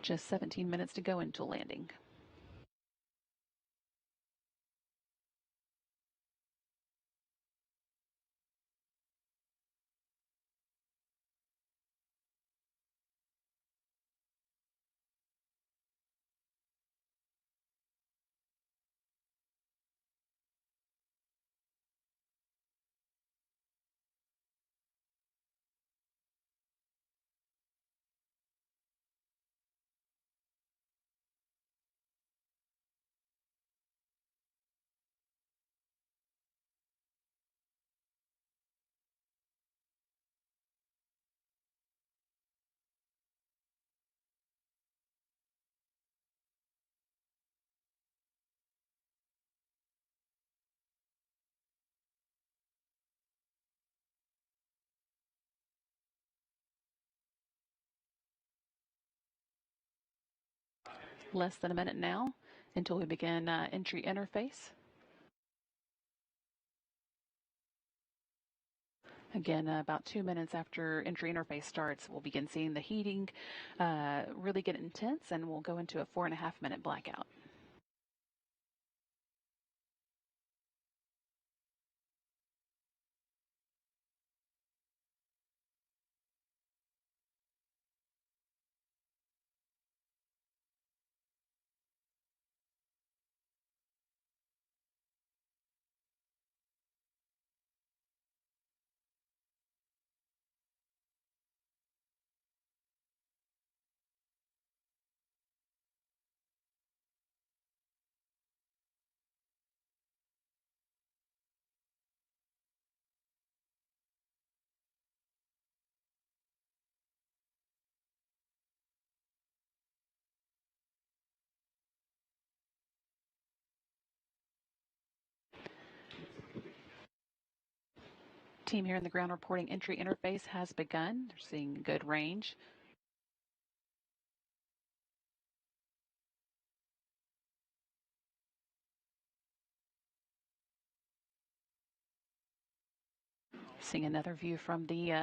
Just 17 minutes to go until landing. Less than a minute now until we begin entry interface. Again, about 2 minutes after entry interface starts, we'll begin seeing the heating really get intense, and we'll go into a 4.5-minute blackout. Team here in the ground reporting entry interface has begun. They're seeing good range. Seeing another view from the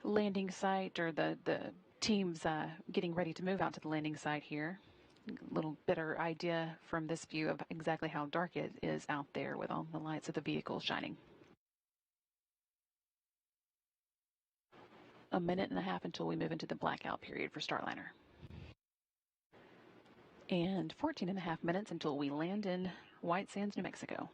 landing site, or the teams getting ready to move out to the landing site here. A little better idea from this view of exactly how dark it is out there with all the lights of the vehicle shining. A minute and a half until we move into the blackout period for Starliner. And 14.5 minutes until we land in White Sands, New Mexico.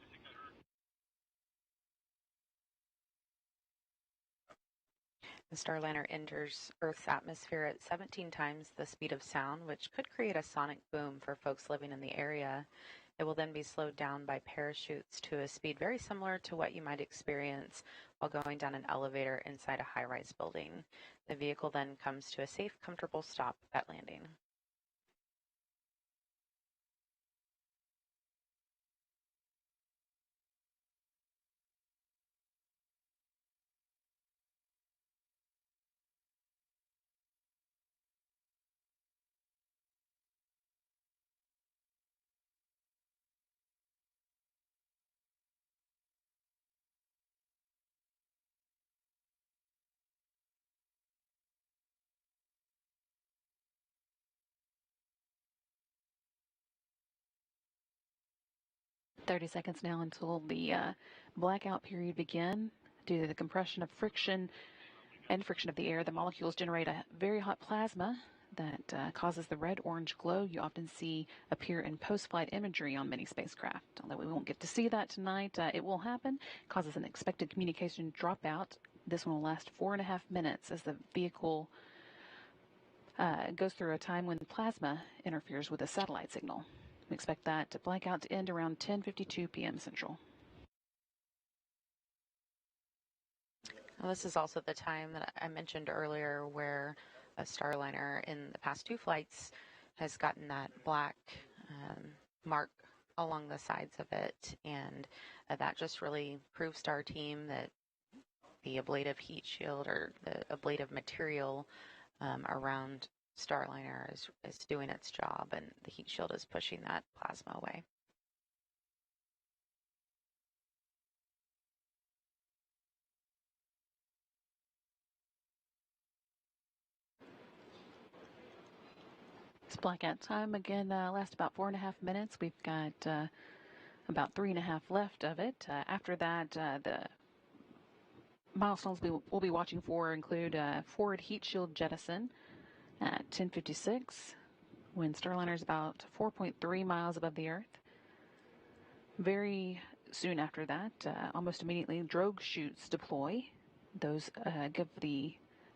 The Starliner enters Earth's atmosphere at 17 times the speed of sound, which could create a sonic boom for folks living in the area. It will then be slowed down by parachutes to a speed very similar to what you might experience while going down an elevator inside a high-rise building. The vehicle then comes to a safe, comfortable stop at landing. Thirty seconds now until the blackout period begin. Due to the compression of friction and friction of the air, the molecules generate a very hot plasma that causes the red-orange glow you often see appear in post-flight imagery on many spacecraft. Although we won't get to see that tonight, it will happen. It causes an expected communication dropout. This one will last 4.5 minutes as the vehicle goes through a time when the plasma interferes with the satellite signal. We expect that blackout to end around 10:52 p.m. Central. Well, this is also the time that I mentioned earlier where a Starliner in the past 2 flights has gotten that black mark along the sides of it, and that just really proves to our team that the ablative heat shield or the ablative material around Starliner is doing its job, and the heat shield is pushing that plasma away. It's blackout time again. Last about 4.5 minutes. We've got about 3.5 left of it. After that, the milestones we'll be watching for include forward heat shield jettison at 10:56, when Starliner is about 4.3 miles above the Earth. Very soon after that, almost immediately, drogue chutes deploy. Those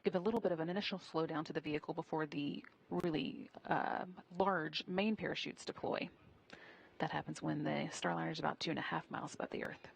give a little bit of an initial slowdown to the vehicle before the really large main parachutes deploy. That happens when the Starliner is about 2.5 miles above the Earth.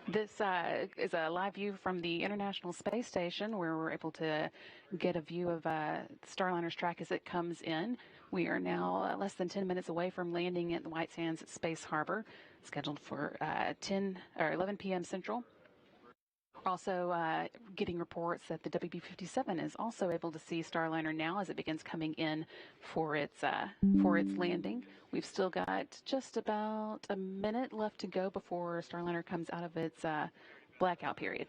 This is a live view from the International Space Station, where we're able to get a view of Starliner's track as it comes in. We are now less than 10 minutes away from landing at the White Sands Space Harbor, scheduled for 11 p.m. Central. Also getting reports that the WB-57 is also able to see Starliner now as it begins coming in for its landing. We've still got just about a minute left to go before Starliner comes out of its blackout period.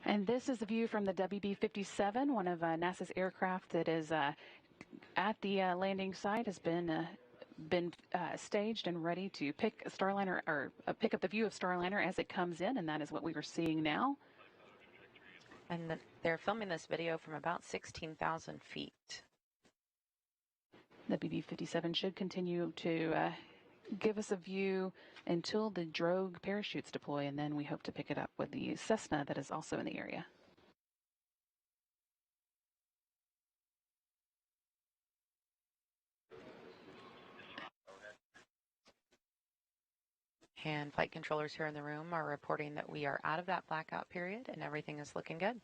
And this is a view from the WB-57, one of NASA's aircraft that is at the landing site, has been staged and ready to pick Starliner or pick up the view of Starliner as it comes in, and that is what we are seeing now. And they're filming this video from about 16,000 feet. The WB-57 should continue to give us a view until the drogue parachutes deploy, and then we hope to pick it up with the Cessna that is also in the area. And flight controllers here in the room are reporting that we are out of that blackout period and everything is looking good.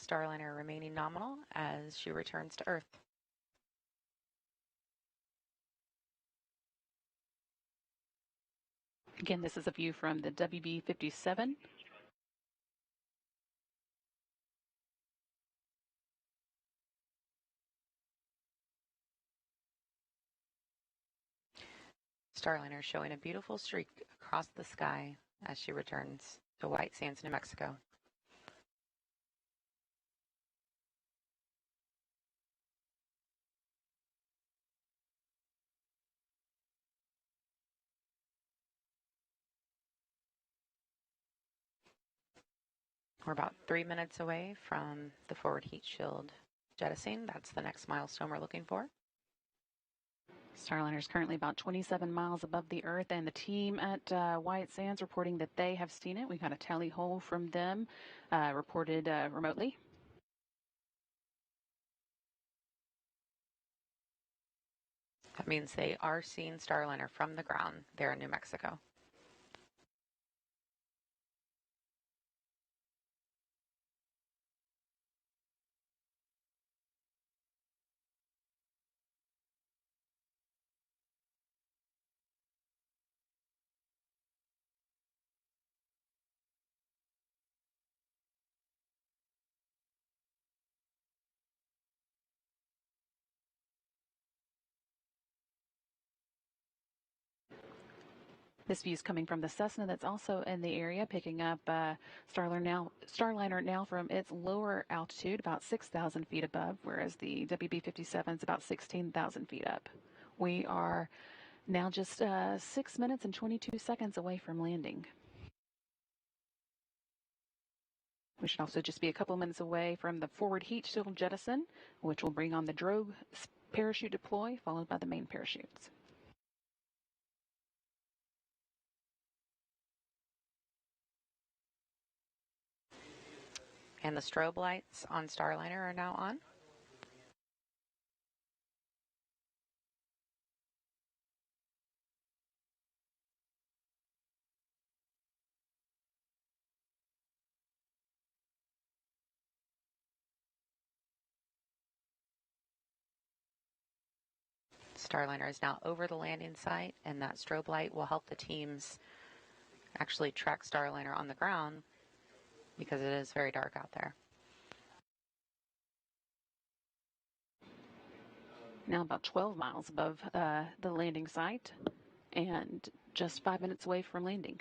Starliner remaining nominal as she returns to Earth. Again, this is a view from the WB-57. Starliner showing a beautiful streak across the sky as she returns to White Sands, New Mexico. We're about 3 minutes away from the forward heat shield jettisoning. That's the next milestone we're looking for. Starliner is currently about 27 miles above the Earth, and the team at White Sands reporting that they have seen it. We got a tally hole from them reported remotely. That means they are seeing Starliner from the ground there in New Mexico. This view is coming from the Cessna that's also in the area, picking up Starliner now from its lower altitude, about 6,000 feet above, whereas the WB-57 is about 16,000 feet up. We are now just 6 minutes and 22 seconds away from landing. We should also just be a couple minutes away from the forward heat shield jettison, which will bring on the drogue parachute deploy, followed by the main parachutes. And the strobe lights on Starliner are now on. Starliner is now over the landing site, and that strobe light will help the teams actually track Starliner on the ground because it is very dark out there. Now about 12 miles above the landing site and just 5 minutes away from landing.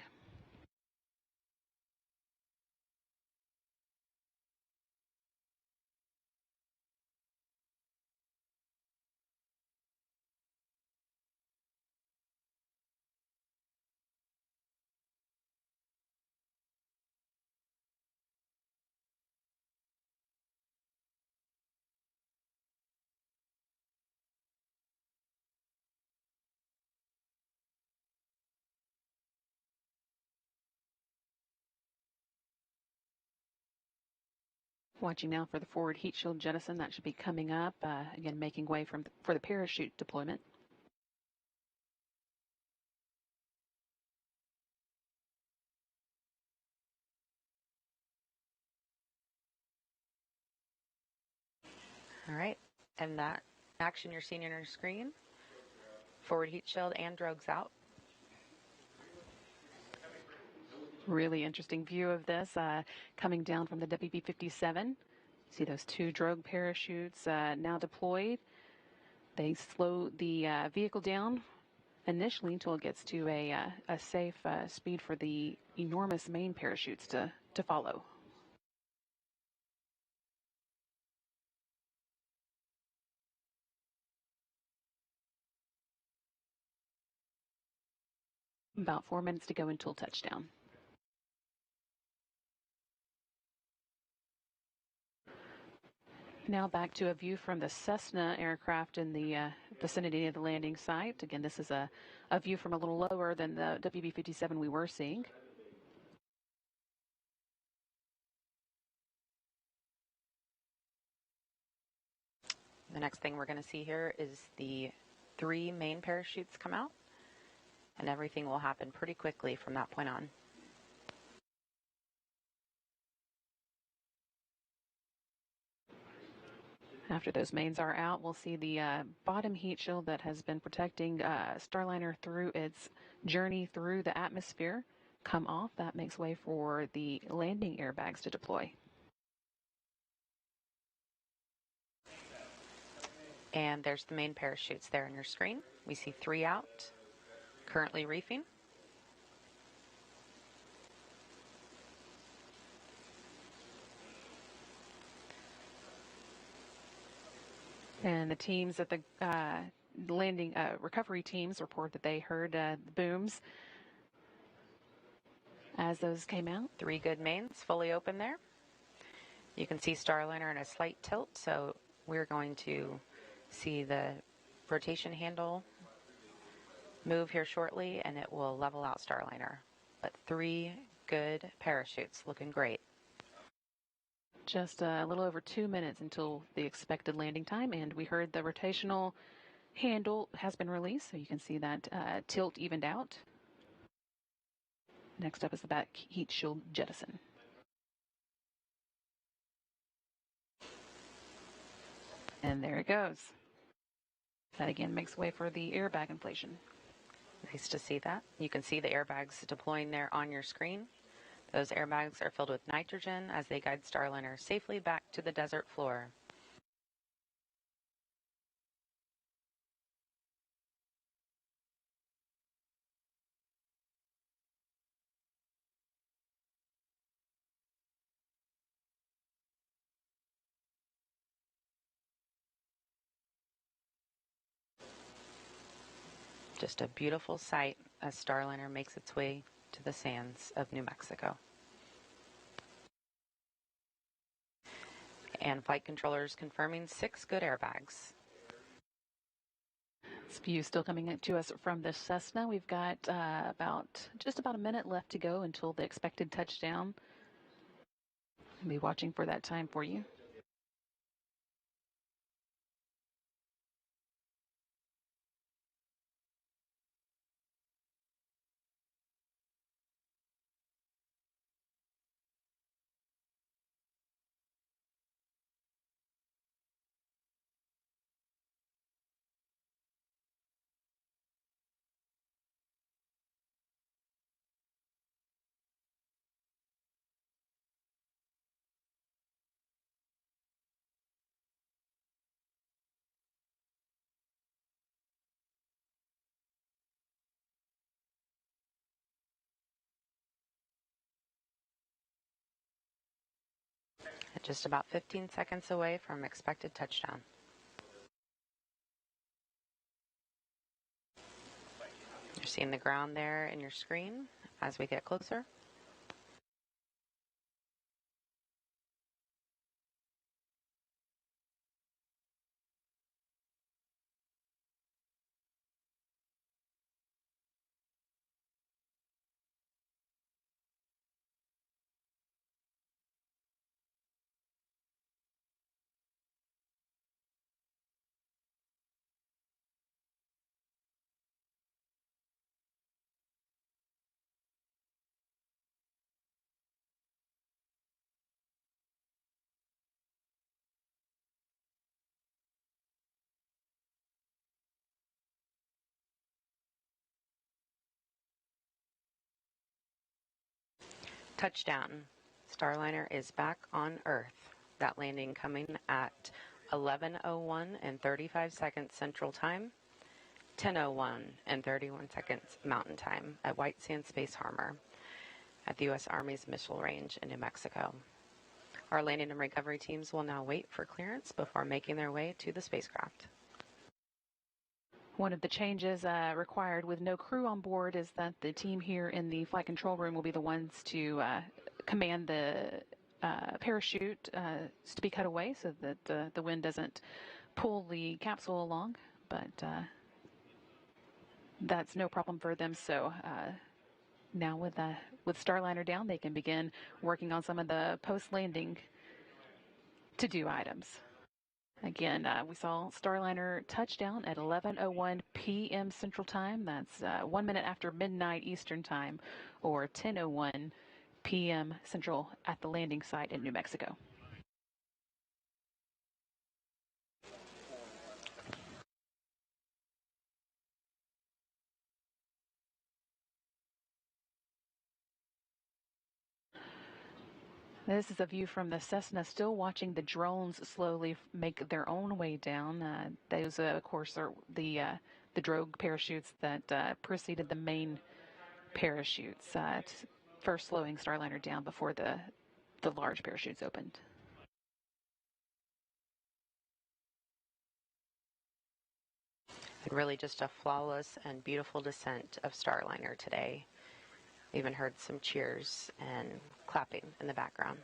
Watching now for the forward heat shield jettison. That should be coming up, again making way for the parachute deployment. All right, and that action you're seeing on your screen, forward heat shield and drogues out. Really interesting view of this coming down from the WB-57. See those two drogue parachutes now deployed. They slow the vehicle down initially until it gets to a safe speed for the enormous main parachutes to follow. About 4 minutes to go until touchdown. Now back to a view from the Cessna aircraft in the vicinity of the landing site. Again, this is a view from a little lower than the WB-57 we were seeing. The next thing we're going to see here is the 3 main parachutes come out, and everything will happen pretty quickly from that point on. After those mains are out, we'll see the bottom heat shield that has been protecting Starliner through its journey through the atmosphere come off. That makes way for the landing airbags to deploy. And there's the main parachutes there on your screen. We see 3 out, currently reefing. And the teams at the landing recovery teams report that they heard the booms as those came out. 3 good mains fully open there. You can see Starliner in a slight tilt, so we're going to see the rotation handle move here shortly, and it will level out Starliner. But 3 good parachutes, looking great. Just a little over 2 minutes until the expected landing time, and we heard the rotational handle has been released, so you can see that tilt evened out. Next up is the back heat shield jettison. And there it goes. That again makes way for the airbag inflation. Nice to see that. You can see the airbags deploying there on your screen. Those airbags are filled with nitrogen as they guide Starliner safely back to the desert floor. Just a beautiful sight as Starliner makes its way to the sands of New Mexico. And flight controllers confirming 6 good airbags. This view still coming to us from the Cessna. We've got just about a minute left to go until the expected touchdown. I'll be watching for that time for you. Just about 15 seconds away from expected touchdown. You're seeing the ground there in your screen as we get closer. Touchdown. Starliner is back on Earth. That landing coming at 11:01 and 35 seconds Central Time, 10:01 and 31 seconds Mountain Time at White Sands Space Harbor at the U.S. Army's Missile Range in New Mexico. Our landing and recovery teams will now wait for clearance before making their way to the spacecraft. One of the changes required with no crew on board is that the team here in the flight control room will be the ones to command the parachute to be cut away so that the wind doesn't pull the capsule along. But that's no problem for them. So now with Starliner down, they can begin working on some of the post-landing to-do items. Again, we saw Starliner touchdown at 11:01 p.m. Central Time. That's 1 minute after midnight Eastern Time, or 10:01 p.m. Central at the landing site in New Mexico. This is a view from the Cessna, still watching the drones slowly make their own way down. Those, of course, are the the drogue parachutes that preceded the main parachutes, first slowing Starliner down before the large parachutes opened. Really just a flawless and beautiful descent of Starliner today. Even heard some cheers and clapping in the background.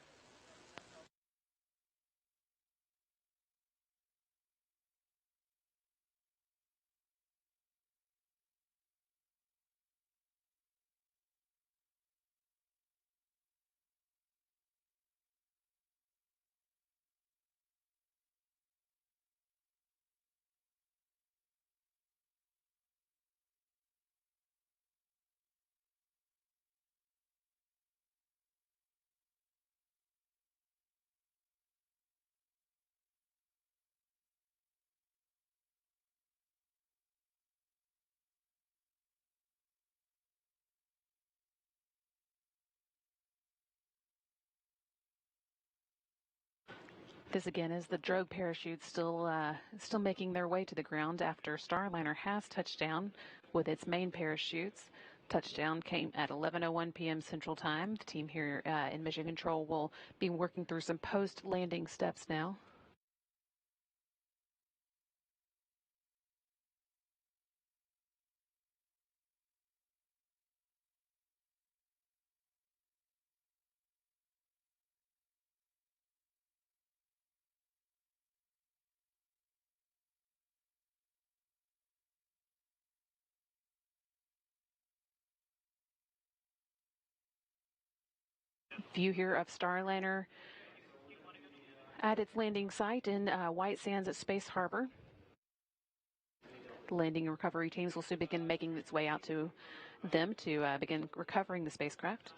This again is the drogue parachutes still making their way to the ground after Starliner has touched down with its main parachutes. Touchdown came at 11:01 p.m. Central Time. The team here in Mission Control will be working through some post-landing steps now. View here of Starliner at its landing site in White Sands at Space Harbor. The landing and recovery teams will soon begin making its way out to them to begin recovering the spacecraft.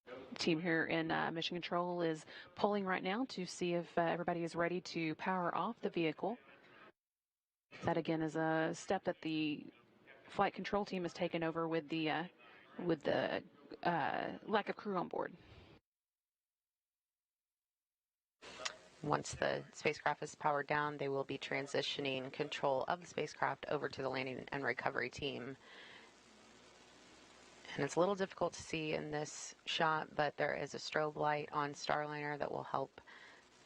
The team here in Mission Control is polling right now to see if everybody is ready to power off the vehicle. That again is a step that the flight control team has taken over with the lack of crew on board. Once the spacecraft is powered down, they will be transitioning control of the spacecraft over to the landing and recovery team. And it's a little difficult to see in this shot, but there is a strobe light on Starliner that will help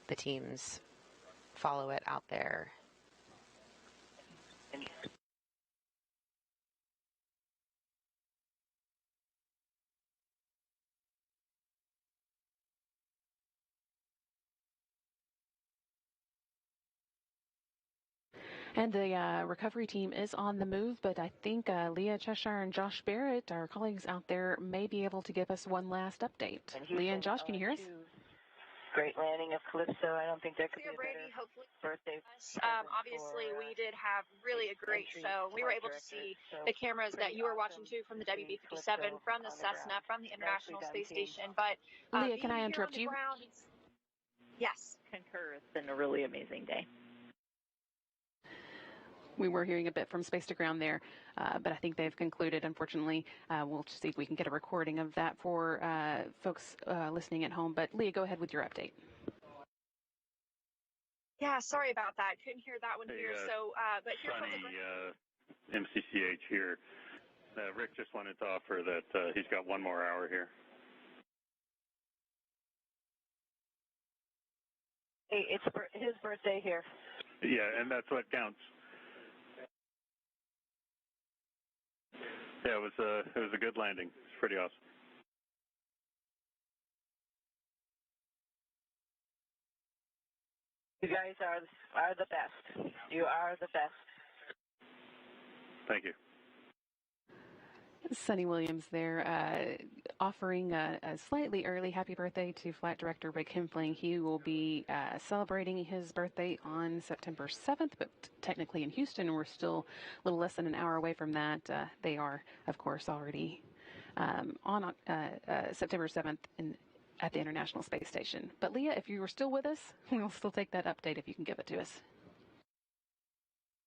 the teams follow it out there. And the recovery team is on the move, but I think Leah Cheshire and Josh Barrett, our colleagues out there, may be able to give us one last update. Leah and Josh, can you hear us? Great landing of Calypso. I don't think there could be a Brady, better hopefully. birthday. Obviously, we did have really a great show. We were able to see the cameras that you were watching too from the WB-57, from the Cessna, from the International Space Station. But Leah, can I interrupt you? Yes. Concur. It's been a really amazing day. We were hearing a bit from Space to Ground there, but I think they've concluded, unfortunately. We'll see if we can get a recording of that for folks listening at home. But Leah, go ahead with your update. Yeah, sorry about that. Couldn't hear that one here. But here Suni, MCCH here. Rick just wanted to offer that he's got one more hour here. Hey, it's his birthday here. Yeah, and that's what counts. Yeah, it was a good landing. It's pretty awesome. You guys are the best. You are the best. Thank you. Suni Williams there, offering a slightly early happy birthday to Flight Director Rick Hempling. He will be celebrating his birthday on September 7th, but technically in Houston, we're still a little less than an hour away from that. They are, of course, already on September 7th at the International Space Station. But Leah, if you were still with us, we'll still take that update if you can give it to us.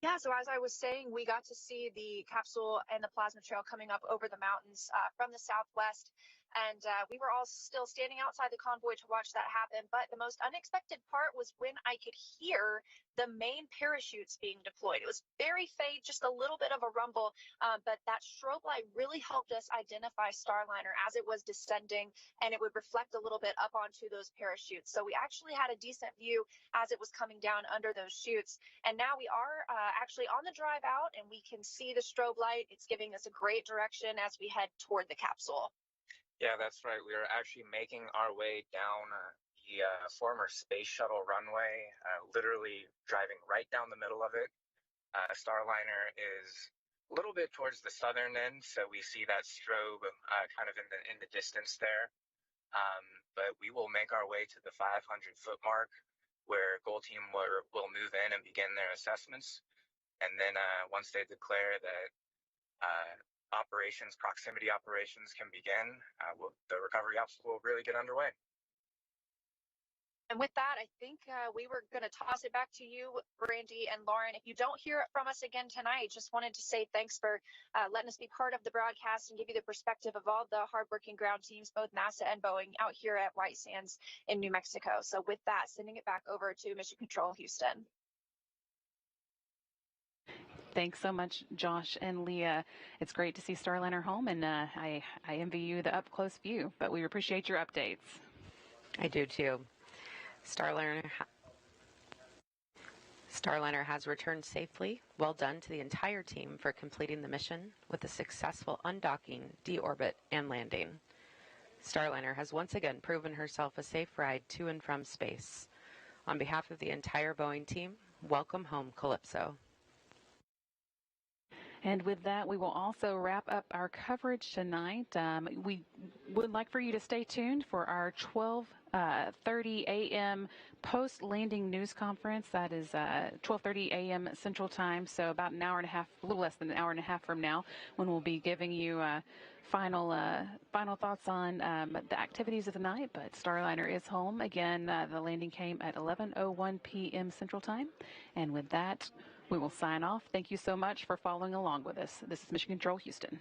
Yeah, so as I was saying, we got to see the capsule and the plasma trail coming up over the mountains from the southwest. and we were all still standing outside the convoy to watch that happen. But the most unexpected part was when I could hear the main parachutes being deployed. It was very faint, just a little bit of a rumble, but that strobe light really helped us identify Starliner as it was descending, and it would reflect a little bit up onto those parachutes. So we actually had a decent view as it was coming down under those chutes. And now we are actually on the drive out, and we can see the strobe light. It's giving us a great direction as we head toward the capsule. Yeah, that's right. We are actually making our way down the former space shuttle runway, literally driving right down the middle of it. Starliner is a little bit towards the southern end, so we see that strobe kind of in the distance there. But we will make our way to the 500-foot mark, where Goal Team will move in and begin their assessments. And then once they declare that proximity operations can begin, the recovery ops will really get underway. And with that, I think we were going to toss it back to you, Brandy and Lauren. If you don't hear from us again tonight, just wanted to say thanks for letting us be part of the broadcast and give you the perspective of all the hardworking ground teams, both NASA and Boeing, out here at White Sands in New Mexico. So with that, sending it back over to Mission Control Houston. Thanks so much, Josh and Leah. It's great to see Starliner home, and I envy you the up-close view, but we appreciate your updates. I do too. Starliner has returned safely. Well done to the entire team for completing the mission with a successful undocking, deorbit, and landing. Starliner has once again proven herself a safe ride to and from space. On behalf of the entire Boeing team, welcome home, Calypso. And with that, we will also wrap up our coverage tonight. We would like for you to stay tuned for our 12:30 a.m. post-landing news conference. That is 12:30 a.m. Central Time, so about an hour and a half, a little less than an hour and a half from now, when we'll be giving you final thoughts on the activities of the night. But Starliner is home. Again, the landing came at 11:01 p.m. Central Time. And with that, we will sign off. Thank you so much for following along with us. This is Mission Control Houston.